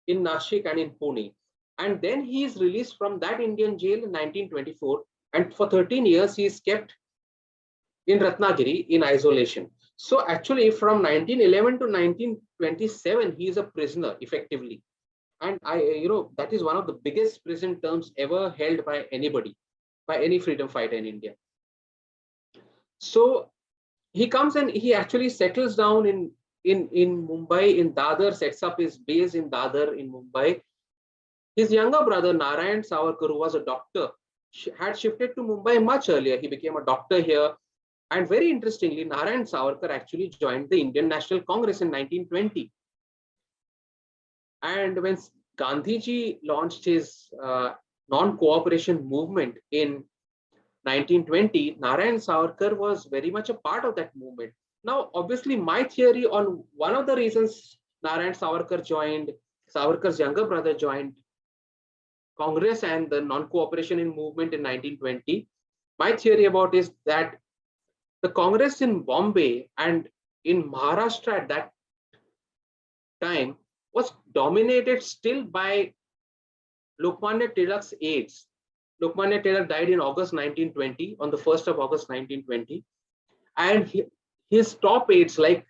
Speaker 1: in Nashik and in Pune. And then he is released from that Indian jail in 1924, and for 13 years, he is kept in Ratnagiri in isolation. So actually, from 1911 to 1927, he is a prisoner effectively. And that is one of the biggest prison terms ever held by anybody, by any freedom fighter in India. So he comes and he actually settles down in Mumbai, in Dadar, sets up his base in Dadar in Mumbai. His younger brother, Narayan Savarkar, who was a doctor, had shifted to Mumbai much earlier. He became a doctor here. And very interestingly, Narayan Savarkar actually joined the Indian National Congress in 1920. And when Gandhiji launched his non-cooperation movement in 1920, Narayan Savarkar was very much a part of that movement. Now, obviously, my theory on one of the reasons Narayan Savarkar joined, Savarkar's younger brother joined Congress and the non-cooperation in movement in 1920, my theory about is that the Congress in Bombay and in Maharashtra at that time was dominated still by Lokmanya Tilak's aides. Lokmanya Tilak died in August 1920, on the 1st of August 1920. And his top aides like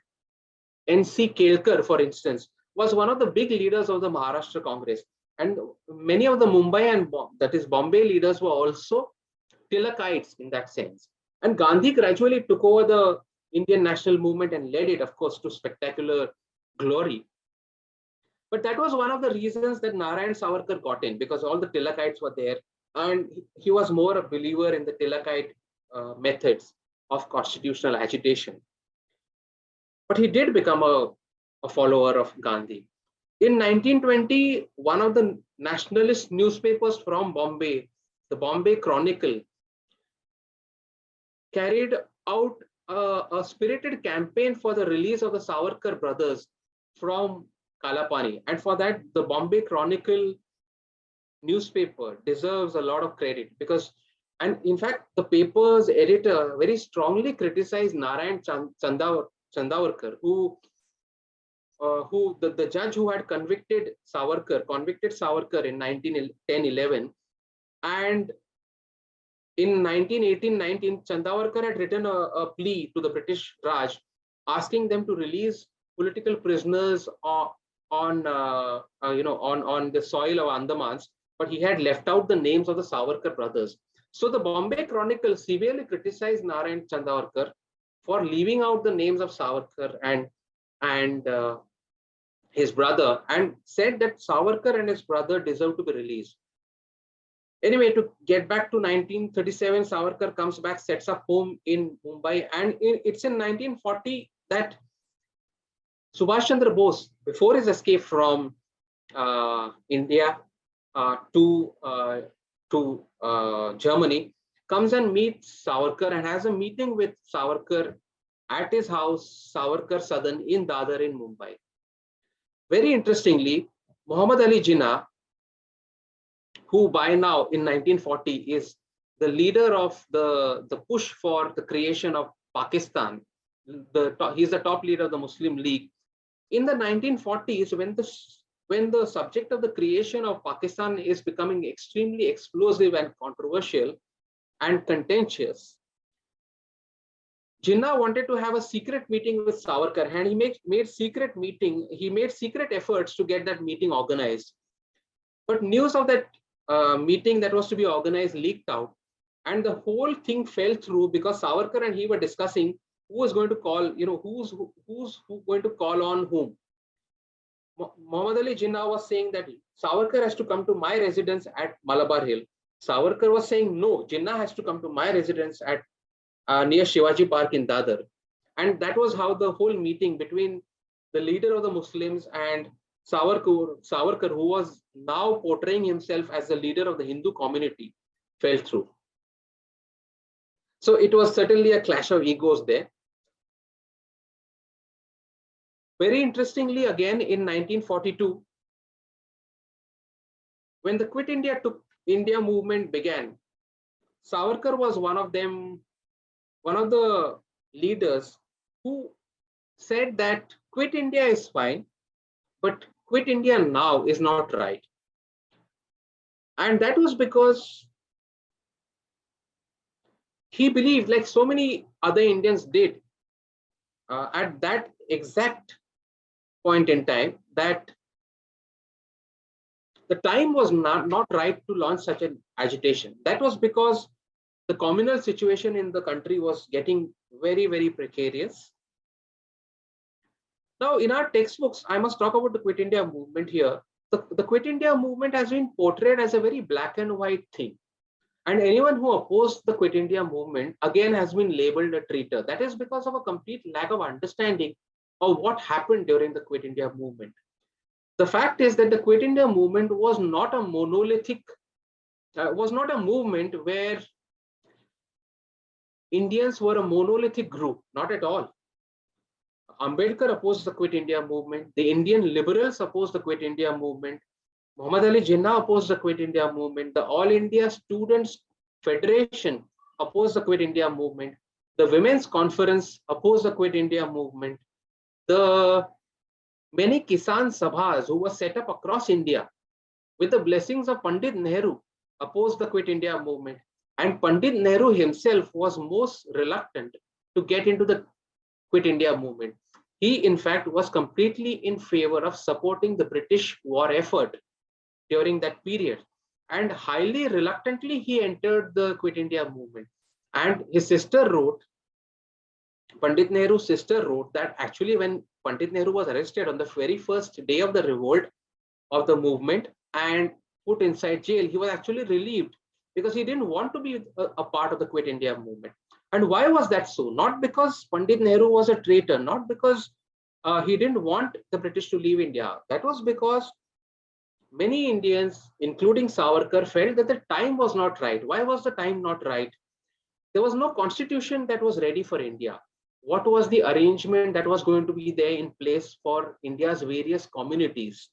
Speaker 1: N.C. Kelkar, for instance, was one of the big leaders of the Maharashtra Congress. And many of the Mumbai and that is Bombay leaders were also Tilakites in that sense. And Gandhi gradually took over the Indian national movement and led it, of course, to spectacular glory. But that was one of the reasons that Narayan Savarkar got in, because all the Tilakites were there. And he was more a believer in the Tilakite methods of constitutional agitation. But he did become a follower of Gandhi. In 1920, one of the nationalist newspapers from Bombay, the Bombay Chronicle, carried out a spirited campaign for the release of the Savarkar brothers from Kalapani. And for that, the Bombay Chronicle newspaper deserves a lot of credit, because, and in fact, the paper's editor very strongly criticized Narayan Chandavarkar, who the judge who had convicted Savarkar in 1910-11, and in 1918-19, Chandavarkar had written a plea to the British Raj, asking them to release political prisoners on the soil of Andamans, but he had left out the names of the Savarkar brothers. So the Bombay Chronicle severely criticized Narayan Chandavarkar for leaving out the names of Savarkar and his brother, and said that Savarkar and his brother deserve to be released. Anyway, to get back to 1937, Savarkar comes back, sets up home in Mumbai, and it's in 1940 that Subhash Chandra Bose, before his escape from India to Germany, comes and meets Savarkar and has a meeting with Savarkar at his house, Savarkar Sadan in Dadar in Mumbai. Very interestingly, Muhammad Ali Jinnah, who by now in 1940 is the leader of the push for the creation of Pakistan, he's the top leader of the Muslim League. In the 1940s, when the subject of the creation of Pakistan is becoming extremely explosive and controversial and contentious, Jinnah wanted to have a secret meeting with Savarkar, and he made secret efforts to get that meeting organized. But news of that meeting that was to be organized leaked out, and the whole thing fell through because Savarkar and he were discussing who was going to call, who's going to call on whom. Muhammad Ali Jinnah was saying that Savarkar has to come to my residence at Malabar Hill. Savarkar was saying no, Jinnah has to come to my residence at near Shivaji Park in Dadar. And that was how the whole meeting between the leader of the Muslims and Savarkar, who was now portraying himself as the leader of the Hindu community, fell through. So it was certainly a clash of egos there. Very interestingly, again in 1942, when the Quit India movement began, Savarkar was one of them, one of the leaders who said that Quit India is fine, but Quit India now is not right. And that was because he believed, like so many other Indians did, at that exact point in time, that the time was not right to launch such an agitation. That was because the communal situation in the country was getting very, very precarious. Now, in our textbooks, I must talk about the Quit India movement here. The Quit India movement has been portrayed as a very black and white thing. And anyone who opposed the Quit India movement, again, has been labeled a traitor. That is because of a complete lack of understanding of what happened during the Quit India movement. The fact is that the Quit India movement was not a monolithic, was not a movement where Indians were a monolithic group, not at all. Ambedkar opposed the Quit India movement. The Indian liberals opposed the Quit India movement. Muhammad Ali Jinnah opposed the Quit India movement. The All India Students Federation opposed the Quit India movement. The Women's Conference opposed the Quit India movement. The many Kisan Sabhas who were set up across India with the blessings of Pandit Nehru opposed the Quit India movement. And Pandit Nehru himself was most reluctant to get into the Quit India movement. He, in fact, was completely in favor of supporting the British war effort during that period. And highly reluctantly, he entered the Quit India movement. And his sister wrote, Pandit Nehru's sister wrote that actually when Pandit Nehru was arrested on the very first day of the revolt of the movement and put inside jail, he was actually relieved because he didn't want to be a part of the Quit India movement. And why was that so? Not because Pandit Nehru was a traitor, not because he didn't want the British to leave India. That was because many Indians, including Savarkar, felt that the time was not right. Why was the time not right? There was no constitution that was ready for India. What was the arrangement that was going to be there in place for India's various communities?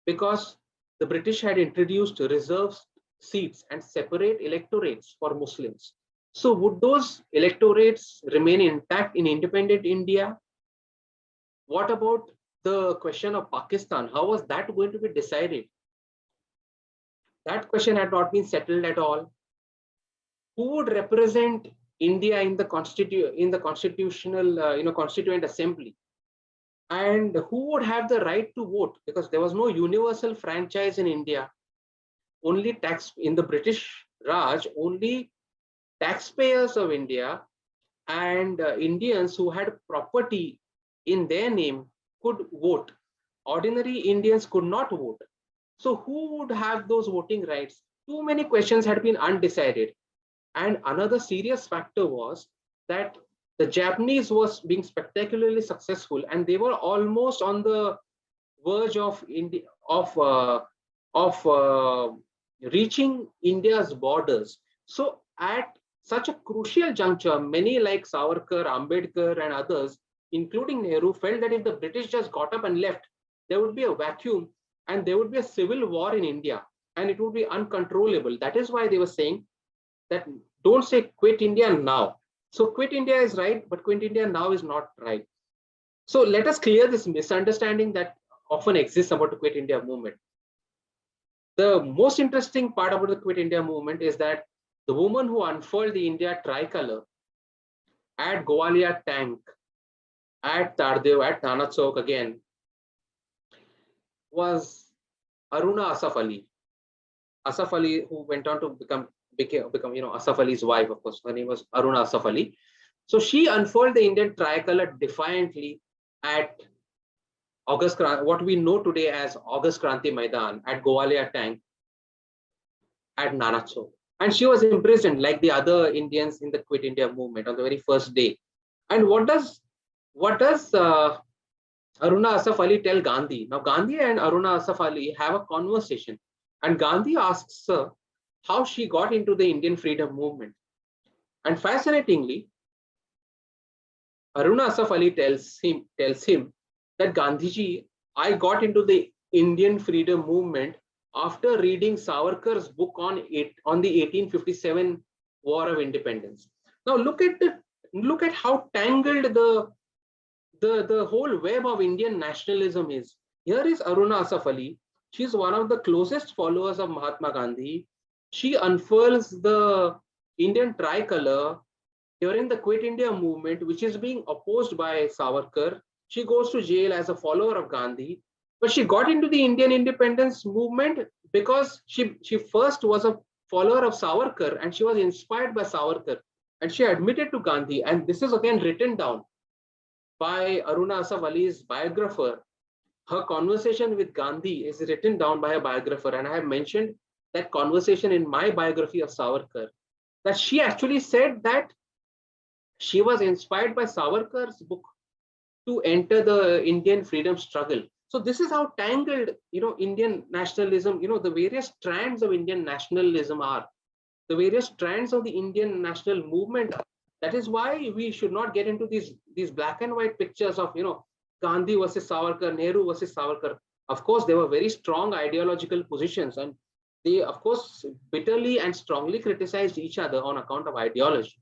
Speaker 1: Because the British had introduced reserved seats and separate electorates for Muslims. So would those electorates remain intact in independent India? What about the question of Pakistan? How was that going to be decided? That question had not been settled at all. Who would represent India in the constitutional, constituent assembly? And who would have the right to vote? Because there was no universal franchise in India. Only tax in the British Raj, only taxpayers of India and Indians who had property in their name could vote. Ordinary Indians could not vote. So who would have those voting rights? Too many questions had been undecided. And another serious factor was that the Japanese was being spectacularly successful, and they were almost on the verge of reaching India's borders. So at such a crucial juncture, many like Savarkar, Ambedkar, and others, including Nehru, felt that if the British just got up and left, there would be a vacuum and there would be a civil war in India and it would be uncontrollable. That is why they were saying that don't say Quit India now. So Quit India is right, but Quit India now is not right. So let us clear this misunderstanding that often exists about the Quit India movement. The most interesting part about the Quit India movement is that the woman who unfurled the India tricolor at Gowalia Tank, at Tardev, at Thana Chowk again, was Aruna Asaf Ali. Asaf Ali, who went on to become Asaf Ali's wife, of course. Her name was Aruna Asaf Ali. So she unfurled the Indian tricolor defiantly at what we know today as August Kranti Maidan, at Gowalia Tank, at Nana Chowk. And she was imprisoned like the other Indians in the Quit India movement on the very first day. And what does Aruna Asaf Ali tell Gandhi? Now, Gandhi and Aruna Asaf Ali have a conversation, and Gandhi asks her how she got into the Indian freedom movement. And fascinatingly, Aruna Asaf Ali tells him that Gandhiji, I got into the Indian freedom movement after reading Savarkar's book on the 1857 War of Independence. Now look at how tangled the whole web of Indian nationalism is. Here is Aruna Asaf Ali. She's one of the closest followers of Mahatma Gandhi. She unfurls the Indian tricolor during the Quit India movement, which is being opposed by Savarkar. She goes to jail as a follower of Gandhi, but she got into the Indian independence movement because she first was a follower of Savarkar and she was inspired by Savarkar, and she admitted to Gandhi. And this is again written down by Aruna Asaf Ali's biographer. Her conversation with Gandhi is written down by a biographer, and I have mentioned that conversation in my biography of Savarkar, that she actually said that she was inspired by Savarkar's book to enter the Indian freedom struggle. So this is how tangled, Indian nationalism, the various strands of Indian nationalism are, the various strands of the Indian national movement. That is why we should not get into these black and white pictures of, Gandhi versus Savarkar, Nehru versus Savarkar. Of course, they were very strong ideological positions, and they, of course, bitterly and strongly criticized each other on account of ideology.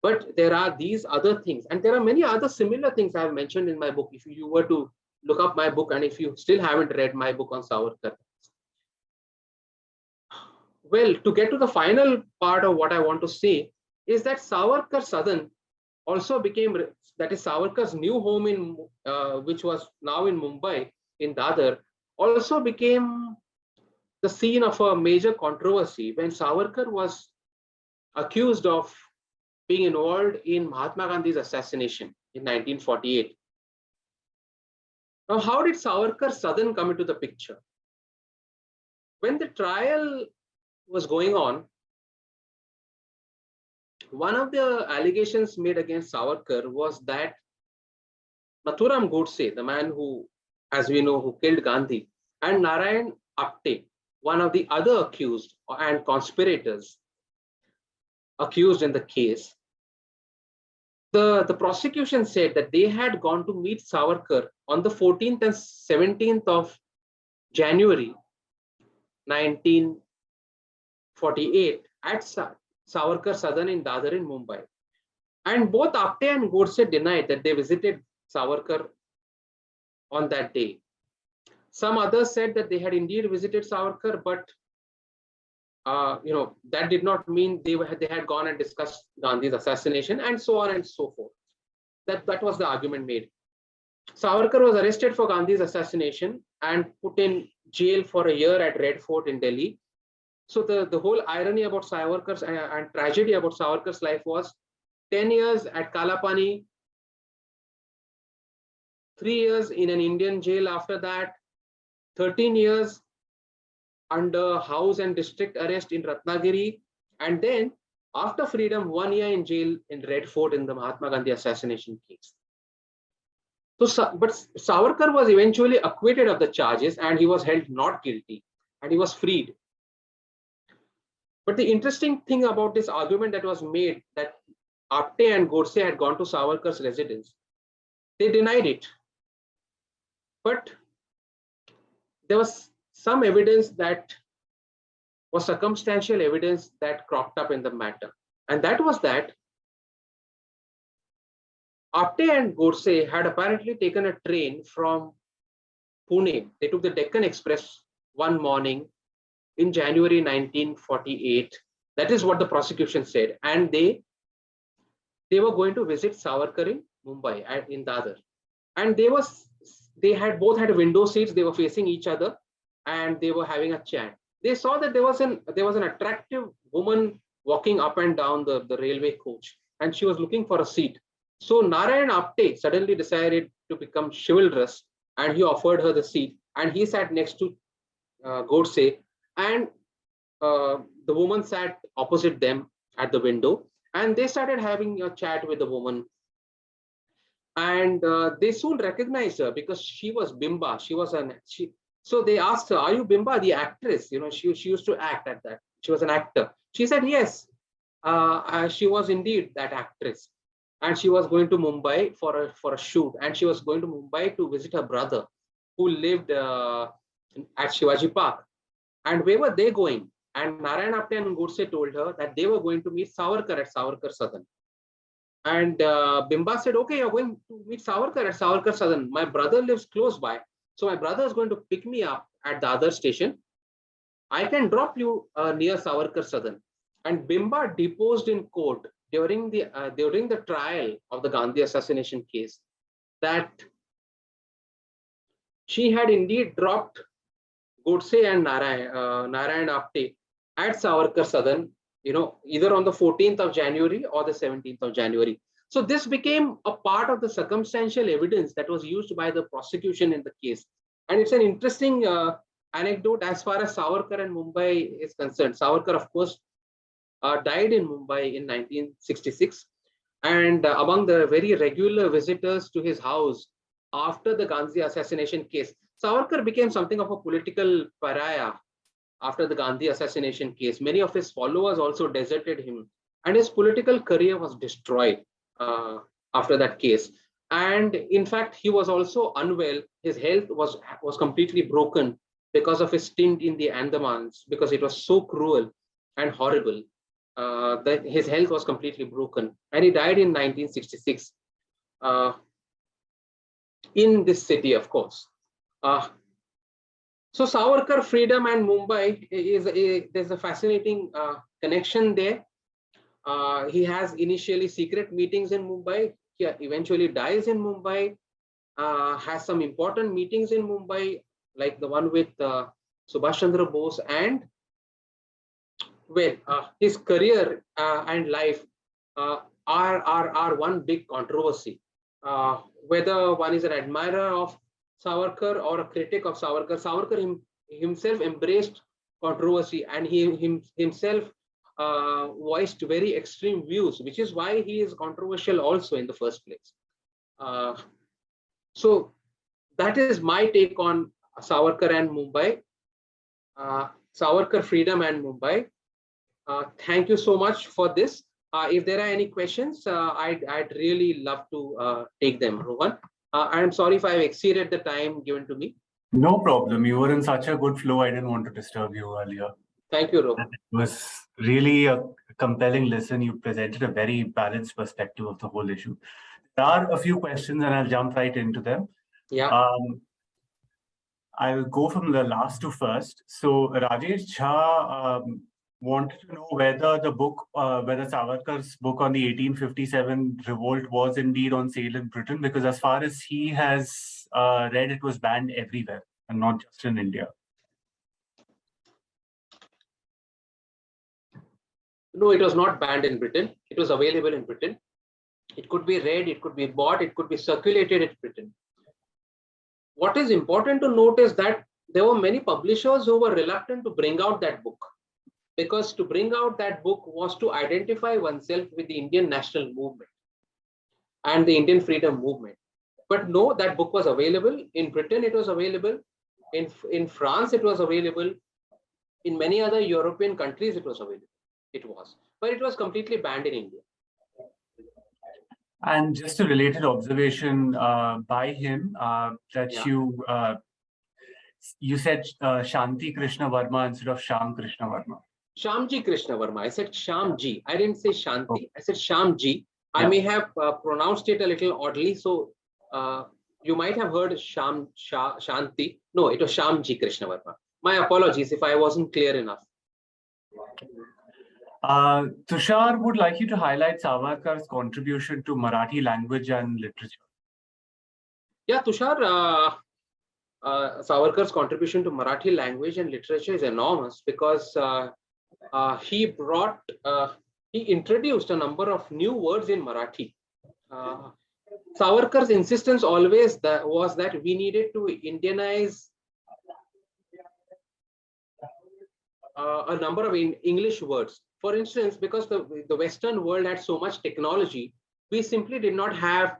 Speaker 1: But there are these other things, and there are many other similar things I have mentioned in my book. If you were to look up my book, and if you still haven't read my book on Savarkar. Well, to get to the final part of what I want to say is that Savarkar Sadan also became, that is Savarkar's new home in, which was now in Mumbai, in Dadar, also became the scene of a major controversy when Savarkar was accused of being involved in Mahatma Gandhi's assassination in 1948. Now, how did Savarkar Sadan come into the picture? When the trial was going on, one of the allegations made against Savarkar was that Nathuram Godse, the man who, as we know, who killed Gandhi, and Narayan Apte, one of the other accused and conspirators accused in the case, the prosecution said that they had gone to meet Savarkar on the 14th and 17th of January 1948 at Savarkar Sadan in Dadar in Mumbai. And both Apte and Godse denied that they visited Savarkar on that day. Some others said that they had indeed visited Savarkar, but that did not mean they had gone and discussed Gandhi's assassination, and so on and so forth. That was the argument made. Savarkar was arrested for Gandhi's assassination and put in jail for a year at Red Fort in Delhi. So the whole irony about Savarkar's and tragedy about Savarkar's life was 10 years at Kalapani, 3 years in an Indian jail after that, 13 years under house and district arrest in Ratnagiri, and then after freedom, 1 year in jail in Red Fort in the Mahatma Gandhi assassination case. But Savarkar was eventually acquitted of the charges and he was held not guilty and he was freed. But the interesting thing about this argument that was made, that Apte and Godse had gone to Savarkar's residence, they denied it. But there was some evidence that was circumstantial evidence that cropped up in the matter. And that was that Apte and Godse had apparently taken a train from Pune. They took the Deccan Express one morning in January 1948. That is what the prosecution said. And they they were going to visit Savarkar in Mumbai in Dadar, and they had both had window seats. They were facing each other, and they were having a chat. They saw that there was an attractive woman walking up and down the railway coach, and she was looking for a seat. So Narayan Apte suddenly decided to become chivalrous, and he offered her the seat, and he sat next to Godse, and the woman sat opposite them at the window, and they started having a chat with the woman. And they soon recognized her because she was Bimba. So they asked her, "Are you Bimba, the actress?" She used to act at that. She was an actor. She said yes. She was indeed that actress, and she was going to Mumbai for a shoot, and she was going to Mumbai to visit her brother, who lived at Shivaji Park. And where were they going? And Narayan Apte and Godse told her that they were going to meet Savarkar at Savarkar Southern. And Bimba said, "Okay, you're going to meet Savarkar at Savarkar Southern. My brother lives close by. So my brother is going to pick me up at the other station. I can drop you near Savarkar Southern." And Bimba deposed in court during the trial of the Gandhi assassination case that she had indeed dropped Godse and Narayan Apte at Savarkar Southern, either on the 14th of January or the 17th of January. So this became a part of the circumstantial evidence that was used by the prosecution in the case. And it's an interesting anecdote as far as Savarkar and Mumbai is concerned. Savarkar, of course, died in Mumbai in 1966. And among the very regular visitors to his house after the Gandhi assassination case, Savarkar became something of a political pariah after the Gandhi assassination case. Many of his followers also deserted him, and his political career was destroyed after that case. And in fact, he was also unwell. His health was completely broken because of his stint in the Andamans, because it was so cruel and horrible that his health was completely broken. And he died in 1966 in this city, of course. So Savarkar, freedom, and Mumbai there's a fascinating connection there. He has initially secret meetings in Mumbai. He eventually dies in Mumbai. Has some important meetings in Mumbai, like the one with Subhash Chandra Bose, and his career and life are one big controversy. Whether one is an admirer of Savarkar or a critic of Savarkar, Savarkar himself embraced controversy, and he himself voiced very extreme views, which is why he is controversial also in the first place. So that is my take on Savarkar and Mumbai, Savarkar, freedom, and Mumbai. Thank you so much for this. If there are any questions, I'd really love to take them, Rohan. I'm sorry if I've exceeded the time given to me.
Speaker 2: No problem. You were in such a good flow. I didn't want to disturb you earlier.
Speaker 1: Thank you, Rohan.
Speaker 2: It was really a compelling listen. You presented a very balanced perspective of the whole issue. There are a few questions, and I'll jump right into them.
Speaker 1: Yeah.
Speaker 2: I'll go from the last to first. So Rajesh Jha wanted to know whether the book, whether Savarkar's book on the 1857 revolt was indeed on sale in Britain, because as far as he has read, it was banned everywhere and not just in India.
Speaker 1: No, it was not banned in Britain. It was available in Britain. It could be read, it could be bought, it could be circulated in Britain. What is important to note is that there were many publishers who were reluctant to bring out that book, because to bring out that book was to identify oneself with the Indian national movement and the Indian freedom movement. But no, that book was available. In Britain, it was available. In France, it was available. In many other European countries, it was available. But it was completely banned in India.
Speaker 2: And just a related observation by him that you said Shanti Krishna Varma instead of Sham Krishna Varma.
Speaker 1: Shamji Krishna Varma. I said Shamji. I didn't say Shanti. I said Shamji. Yeah. I may have pronounced it a little oddly. So you might have heard Shanti. No, it was Shamji Krishna Varma. My apologies if I wasn't clear enough.
Speaker 2: Tushar would like you to highlight Savarkar's contribution to Marathi language and literature.
Speaker 1: Yeah, Tushar, Savarkar's contribution to Marathi language and literature is enormous because he introduced a number of new words in Marathi. Savarkar's insistence always was that we needed to Indianize a number of English words. For instance, because the Western world had so much technology, we simply did not have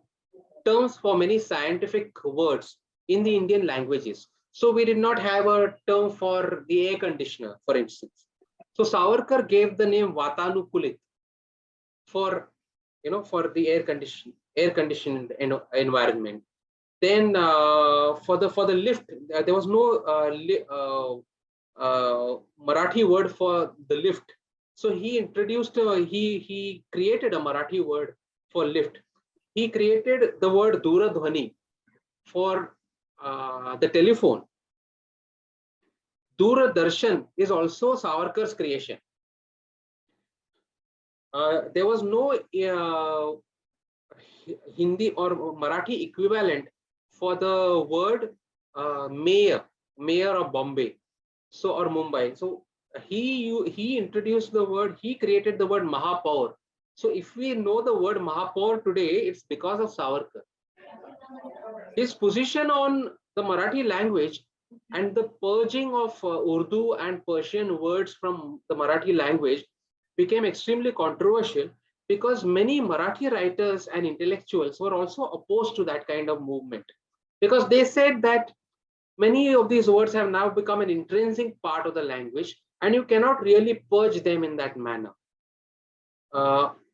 Speaker 1: terms for many scientific words in the Indian languages. So we did not have a term for the air conditioner, for instance. So Savarkar gave the name Vatanukulit for the air conditioned environment. Then for the lift, there was no Marathi word for the lift. So he introduced, he created a Marathi word for lift. He created the word Duradhwani for the telephone. Doordarshan is also Savarkar's creation. There was no Hindi or Marathi equivalent for the word mayor of Bombay, or Mumbai. So he introduced the word, he created the word Mahapaur. So if we know the word Mahapaur today, it's because of Savarkar. His position on the Marathi language and the purging of Urdu and Persian words from the Marathi language became extremely controversial because many Marathi writers and intellectuals were also opposed to that kind of movement, because they said that many of these words have now become an intrinsic part of the language and you cannot really purge them in that manner.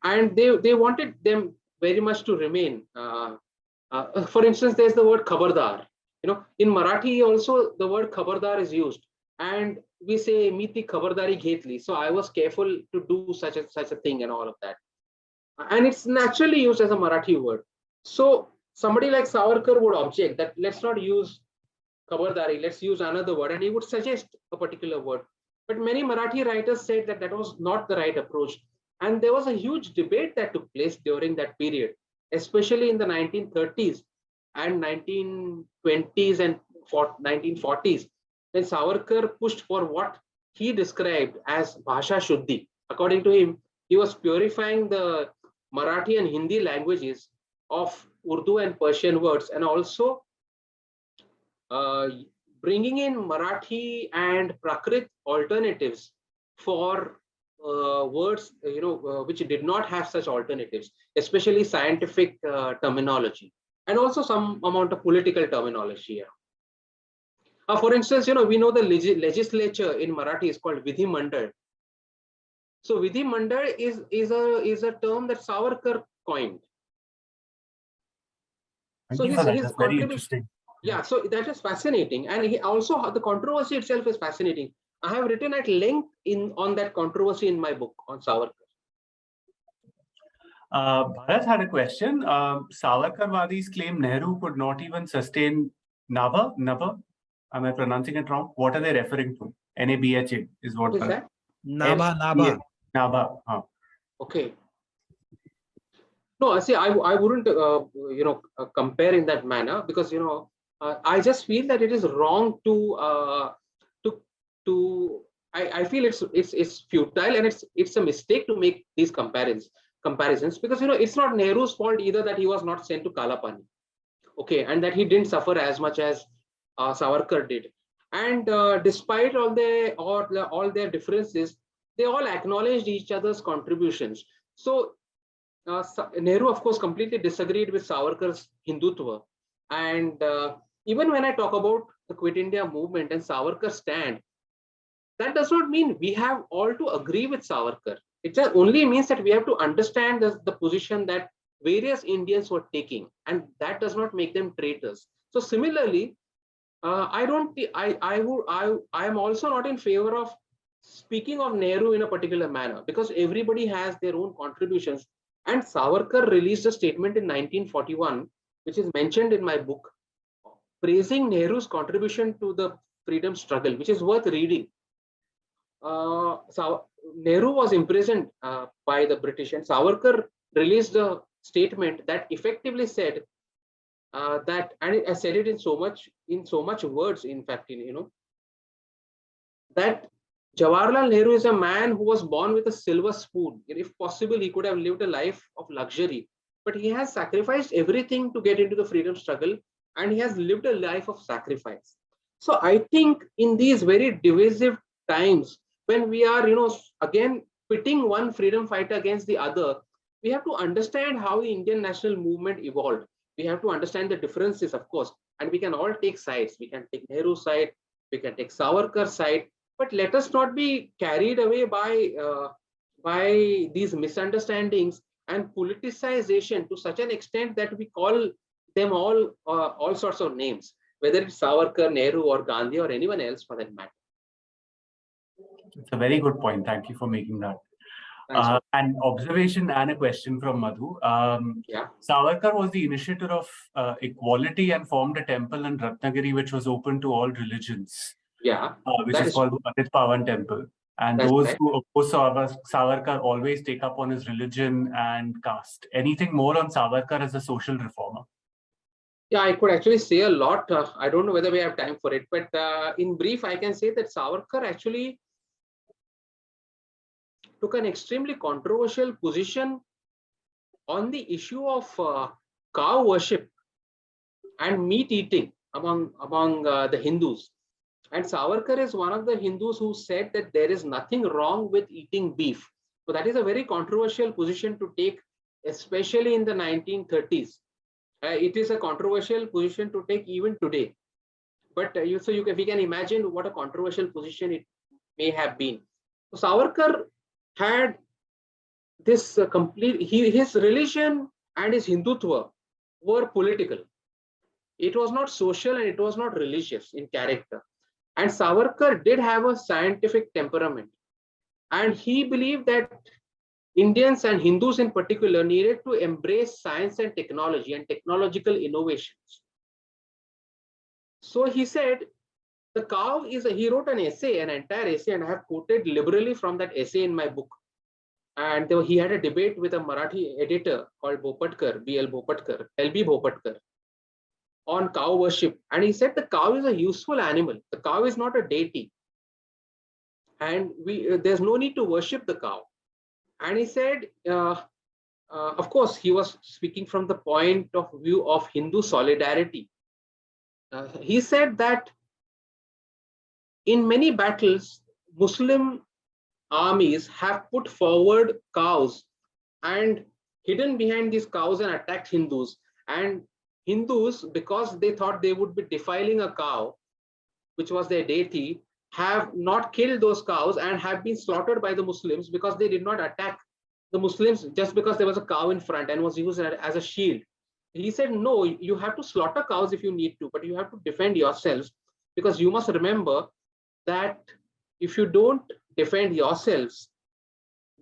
Speaker 1: And they wanted them very much to remain. For instance, there's the word khabardar. In Marathi also the word khabardar is used, and we say miti khabardari ghetli. So I was careful to do such a thing and all of that. And it's naturally used as a Marathi word. So somebody like Savarkar would object that let's not use khabardari, let's use another word, and he would suggest a particular word. But many Marathi writers said that that was not the right approach. And there was a huge debate that took place during that period, especially in the 1930s and 1920s and 1940s, when Savarkar pushed for what he described as Bhasha Shuddhi. According to him, he was purifying the Marathi and Hindi languages of Urdu and Persian words, and also bringing in Marathi and Prakrit alternatives for words which did not have such alternatives, especially scientific terminology, and also some amount of political terminology here. For instance, we know the legislature in Marathi is called Vidhi Mandal. So Vidhi Mandal is a term that Savarkar coined. So his
Speaker 2: very interesting.
Speaker 1: Yeah, so that is fascinating, and he also, the controversy itself is fascinating. I have written at length on that controversy in my book on Savarkar.
Speaker 2: Bharat had a question. Savarkarwadis claim Nehru could not even sustain Nabha. Am I pronouncing it wrong? What are they referring to? NABHA is what.
Speaker 1: What is that?
Speaker 3: Nabha.
Speaker 2: Nabha.
Speaker 1: Okay. No, see, I wouldn't compare in that manner, because I just feel that it is wrong I feel it's futile, and it's a mistake to make these comparisons, because it's not Nehru's fault either that he was not sent to Kalapani, okay, and that he didn't suffer as much as Savarkar did. And despite all their differences, they all acknowledged each other's contributions. So Nehru, of course, completely disagreed with Savarkar's Hindutva, and even when I talk about the Quit India movement and Savarkar's stand, that does not mean we have all to agree with Savarkar. It just only means that we have to understand the position that various Indians were taking, and that does not make them traitors. So similarly, I am also not in favor of speaking of Nehru in a particular manner, because everybody has their own contributions. And Savarkar released a statement in 1941, which is mentioned in my book, praising Nehru's contribution to the freedom struggle, which is worth reading. Nehru was imprisoned by the British, and Savarkar released a statement that effectively said that, and I said it in so much words, in fact, that Jawaharlal Nehru is a man who was born with a silver spoon. If possible, he could have lived a life of luxury, but he has sacrificed everything to get into the freedom struggle, and he has lived a life of sacrifice. So I think in these very divisive times, when we are, again pitting one freedom fighter against the other, we have to understand how the Indian national movement evolved. We have to understand the differences, of course, and we can all take sides. We can take Nehru's side, we can take Savarkar's side, but let us not be carried away by these misunderstandings and politicization to such an extent that we call them all sorts of names, whether it's Savarkar, Nehru, or Gandhi, or anyone else for that matter.
Speaker 2: It's a very good point. Thank you for making that. An observation and a question from Madhu. Savarkar was the initiator of equality and formed a temple in Ratnagiri which was open to all religions. Which is called the Pandit Pawan Temple. And those who oppose Savarkar always take up on his religion and caste. Anything more on Savarkar as a social reformer?
Speaker 1: Yeah, I could actually say a lot. I don't know whether we have time for it, but in brief, I can say that Savarkar actually took an extremely controversial position on the issue of cow worship and meat eating among the Hindus. And Savarkar is one of the Hindus who said that there is nothing wrong with eating beef. So that is a very controversial position to take, especially in the 1930s. It is a controversial position to take even today. But we can imagine what a controversial position it may have been. So Savarkar had this his religion and his Hindutva were political. It was not social and it was not religious in character. And Savarkar did have a scientific temperament. And he believed that Indians and Hindus in particular needed to embrace science and technology and technological innovations. So he said, the cow is he wrote an entire essay, and I have quoted liberally from that essay in my book. And he had a debate with a Marathi editor called LB Bopatkar, on cow worship. And he said the cow is a useful animal. The cow is not a deity. And there's no need to worship the cow. And he said, of course, he was speaking from the point of view of Hindu solidarity. He said that in many battles, Muslim armies have put forward cows and hidden behind these cows and attacked Hindus. And Hindus, because they thought they would be defiling a cow, which was their deity, have not killed those cows and have been slaughtered by the Muslims because they did not attack the Muslims just because there was a cow in front and was used as a shield. He said, no, you have to slaughter cows if you need to, but you have to defend yourselves, because you must remember that if you don't defend yourselves,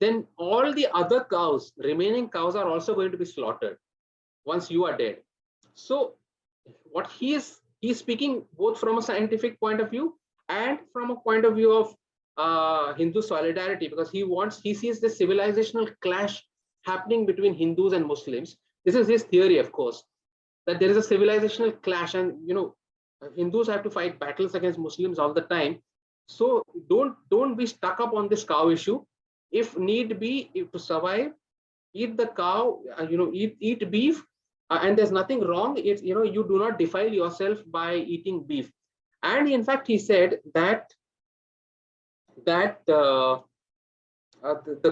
Speaker 1: then all the other cows, remaining cows, are also going to be slaughtered once you are dead. So what he's speaking both from a scientific point of view and from a point of view of Hindu solidarity, because he sees this civilizational clash happening between Hindus and Muslims. This is his theory, of course, that there is a civilizational clash, and Hindus have to fight battles against Muslims all the time. So don't be stuck up on this cow issue. If need be, to survive, eat the cow, eat beef, and there's nothing wrong. It's you do not defile yourself by eating beef. And in fact, he said that the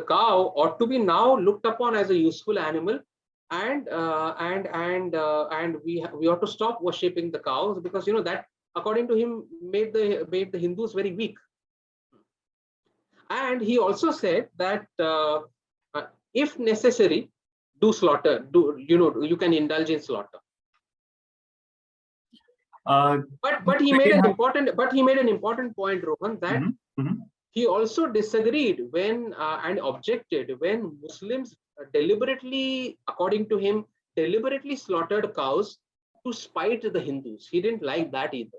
Speaker 1: cow ought to be now looked upon as a useful animal, and we ought to stop worshipping the cows, because that, according to him, made the Hindus very weak. And he also said that if necessary, do slaughter. You can indulge in slaughter. But he made an important point, Rohan, that he also disagreed and objected when Muslims deliberately, according to him, slaughtered cows to spite the Hindus. He didn't like that either.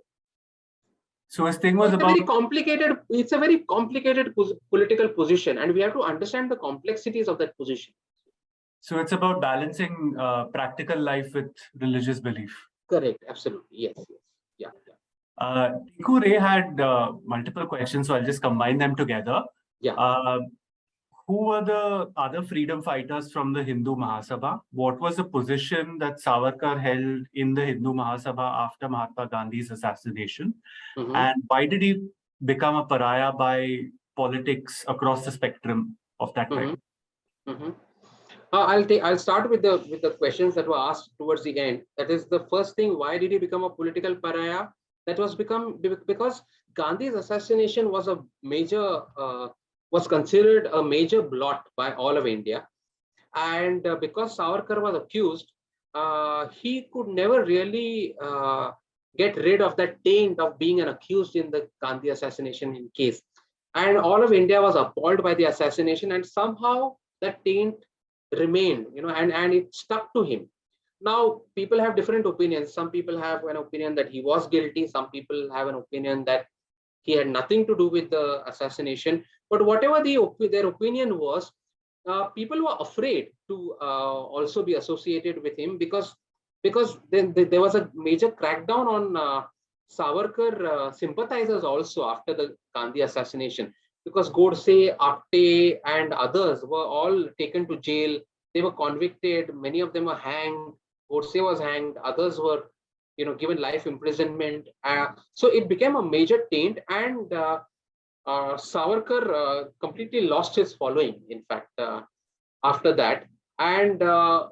Speaker 2: So his thing was
Speaker 1: it's
Speaker 2: about...
Speaker 1: It's a very complicated political position, and we have to understand the complexities of that position.
Speaker 2: So it's about balancing practical life with religious belief.
Speaker 1: Correct, absolutely, yes. Yeah.
Speaker 2: Tiku Ray had multiple questions, so I'll just combine them together.
Speaker 1: Yeah.
Speaker 2: Who were the other freedom fighters from the Hindu Mahasabha? What was the position that Savarkar held in the Hindu Mahasabha after Mahatma Gandhi's assassination?
Speaker 1: Mm-hmm.
Speaker 2: And why did he become a pariah by politics across the spectrum of that time?
Speaker 1: Mm-hmm. I'll start with the questions that were asked towards the end. That is the first thing. Why did he become a political pariah? That was because Gandhi's assassination was a major was considered a major blot by all of India, and because Savarkar was accused, he could never really get rid of that taint of being an accused in the Gandhi assassination case, and all of India was appalled by the assassination, and somehow that taint remained, and it stuck to him. Now, people have different opinions. Some people have an opinion that he was guilty. Some people have an opinion that he had nothing to do with the assassination. But whatever their opinion was, people were afraid to also be associated with him because then there was a major crackdown on Savarkar sympathizers also after the Gandhi assassination, because Godse, Apte, and others were all taken to jail. They were convicted. Many of them were hanged. Godse was hanged. Others were, given life imprisonment. So it became a major taint, and Savarkar completely lost his following, in fact, after that. And the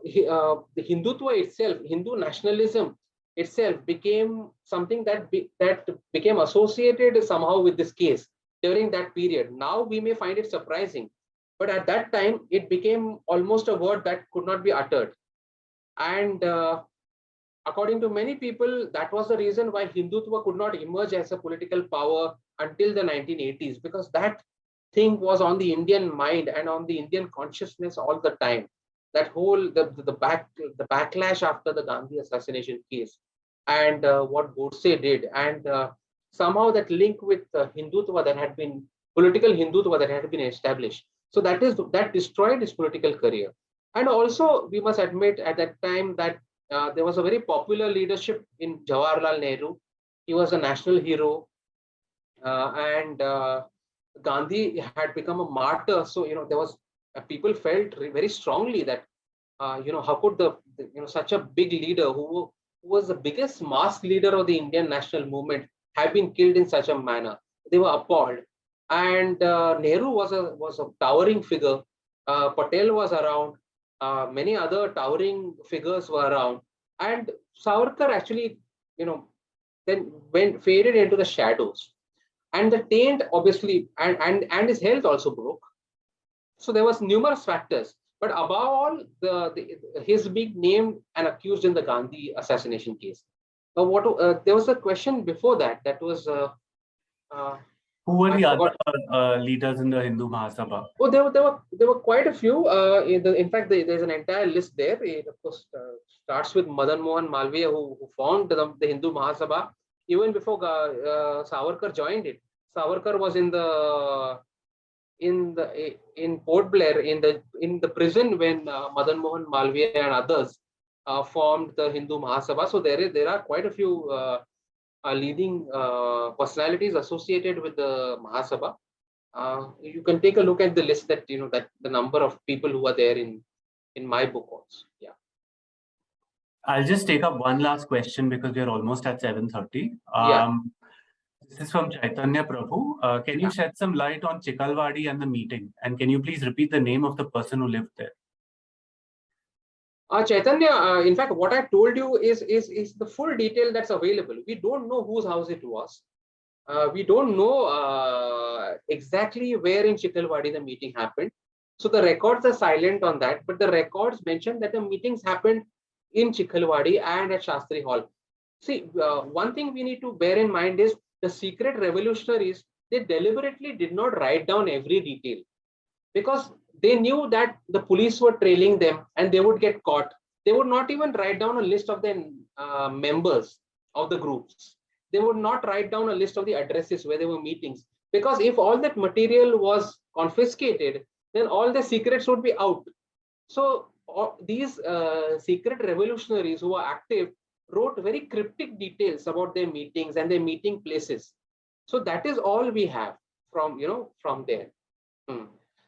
Speaker 1: Hindutva itself, Hindu nationalism itself, became something that became associated somehow with this case during that period. Now we may find it surprising, but at that time it became almost a word that could not be uttered. And according to many people, that was the reason why Hindutva could not emerge as a political power until the 1980s, because that thing was on the Indian mind and on the Indian consciousness all the time. That whole the backlash after the Gandhi assassination case, and what Godse did, and somehow that link with Hindutva that had been political Hindutva that had been established. So that destroyed his political career. And also, we must admit at that time that there was a very popular leadership in Jawaharlal Nehru. He was a national hero, and Gandhi had become a martyr. So there was people felt very strongly that how could such a big leader who was the biggest mass leader of the Indian national movement have been killed in such a manner. They were appalled, and Nehru was a towering figure. Patel was around. Many other towering figures were around, and Savarkar actually, then faded into the shadows, and the taint obviously, and his health also broke. So there was numerous factors, but above all, his being named and accused in the Gandhi assassination case. There was a question before that. That was
Speaker 2: who were the other leaders in the Hindu Mahasabha?
Speaker 1: Oh, there were quite a few. In fact, there's an entire list there. It of course starts with Madan Mohan Malviya, who formed the Hindu Mahasabha even before Savarkar joined it. Savarkar was in Port Blair in the prison when Madan Mohan Malviya and others formed the Hindu Mahasabha. So there are quite a few leading personalities associated with the Mahasabha. You can take a look at the list that that the number of people who are there in my book also. Yeah.
Speaker 2: I'll just take up one last question because we're almost at 7:30. This is from Chaitanya Prabhu. Can you shed some light on Chikalwadi and the meeting? And can you please repeat the name of the person who lived there?
Speaker 1: Chaitanya, in fact, what I told you is the full detail that's available. We don't know whose house it was. We don't know exactly where in Chikalwadi the meeting happened. So the records are silent on that, but the records mention that the meetings happened in Chikalwadi and at Shastri Hall. See, one thing we need to bear in mind is the secret revolutionaries, they deliberately did not write down every detail because they knew that the police were trailing them and they would get caught. They would not even write down a list of the members of the groups. they would not write down a list of the addresses where there were meetings, because if all that material was confiscated, then all the secrets would be out. So these secret revolutionaries who were active wrote very cryptic details about their meetings and their meeting places. So that is all we have from, from there.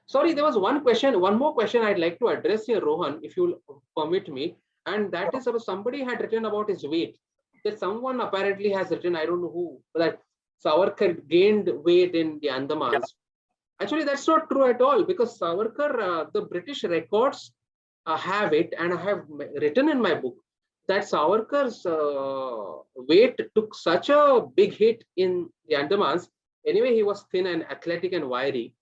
Speaker 1: Sorry, there was one more question I'd like to address here, Rohan, if you'll permit me. And that is about somebody had written about his weight. That someone apparently has written, I don't know who, that Savarkar gained weight in the Andamans. Actually, that's not true at all, because Savarkar, the British records have it, and I have written in my book that Savarkar's weight took such a big hit in the Andamans. Anyway, he was thin and athletic and wiry,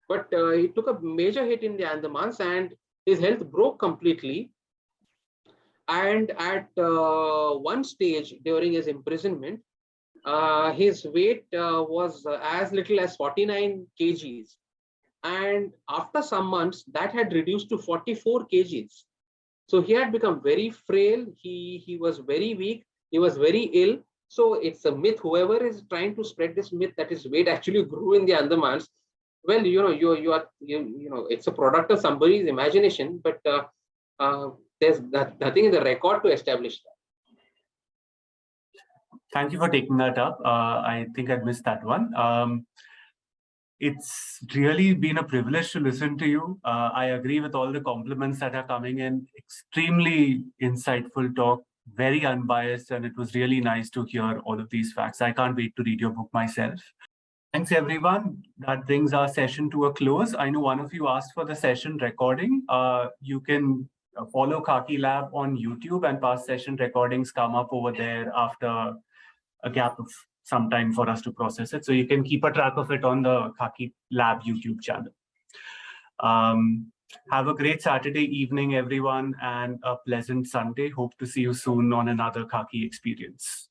Speaker 1: but he took a major hit in the Andamans and his health broke completely. And at one stage during his imprisonment, his weight was as little as 49 kgs. And after some months, that had reduced to 44 kgs. So he had become very frail. He was very weak. He was very ill. So it's a myth. Whoever is trying to spread this myth that his weight actually grew in the Andamans, well, it's a product of somebody's imagination, but there's nothing in the record to establish that.
Speaker 2: Thank you for taking that up. I think I missed that one. It's really been a privilege to listen to you. I agree with all the compliments that are coming in. Extremely insightful talk, very unbiased, and it was really nice to hear all of these facts. I can't wait to read your book myself. Thanks, everyone. That brings our session to a close. I know one of you asked for the session recording. You can follow Khaki Lab on YouTube, and past session recordings come up over there after a gap of some time for us to process it. So you can keep a track of it on the Khaki Lab YouTube channel. Have a great Saturday evening, everyone, and a pleasant Sunday. Hope to see you soon on another Khaki experience.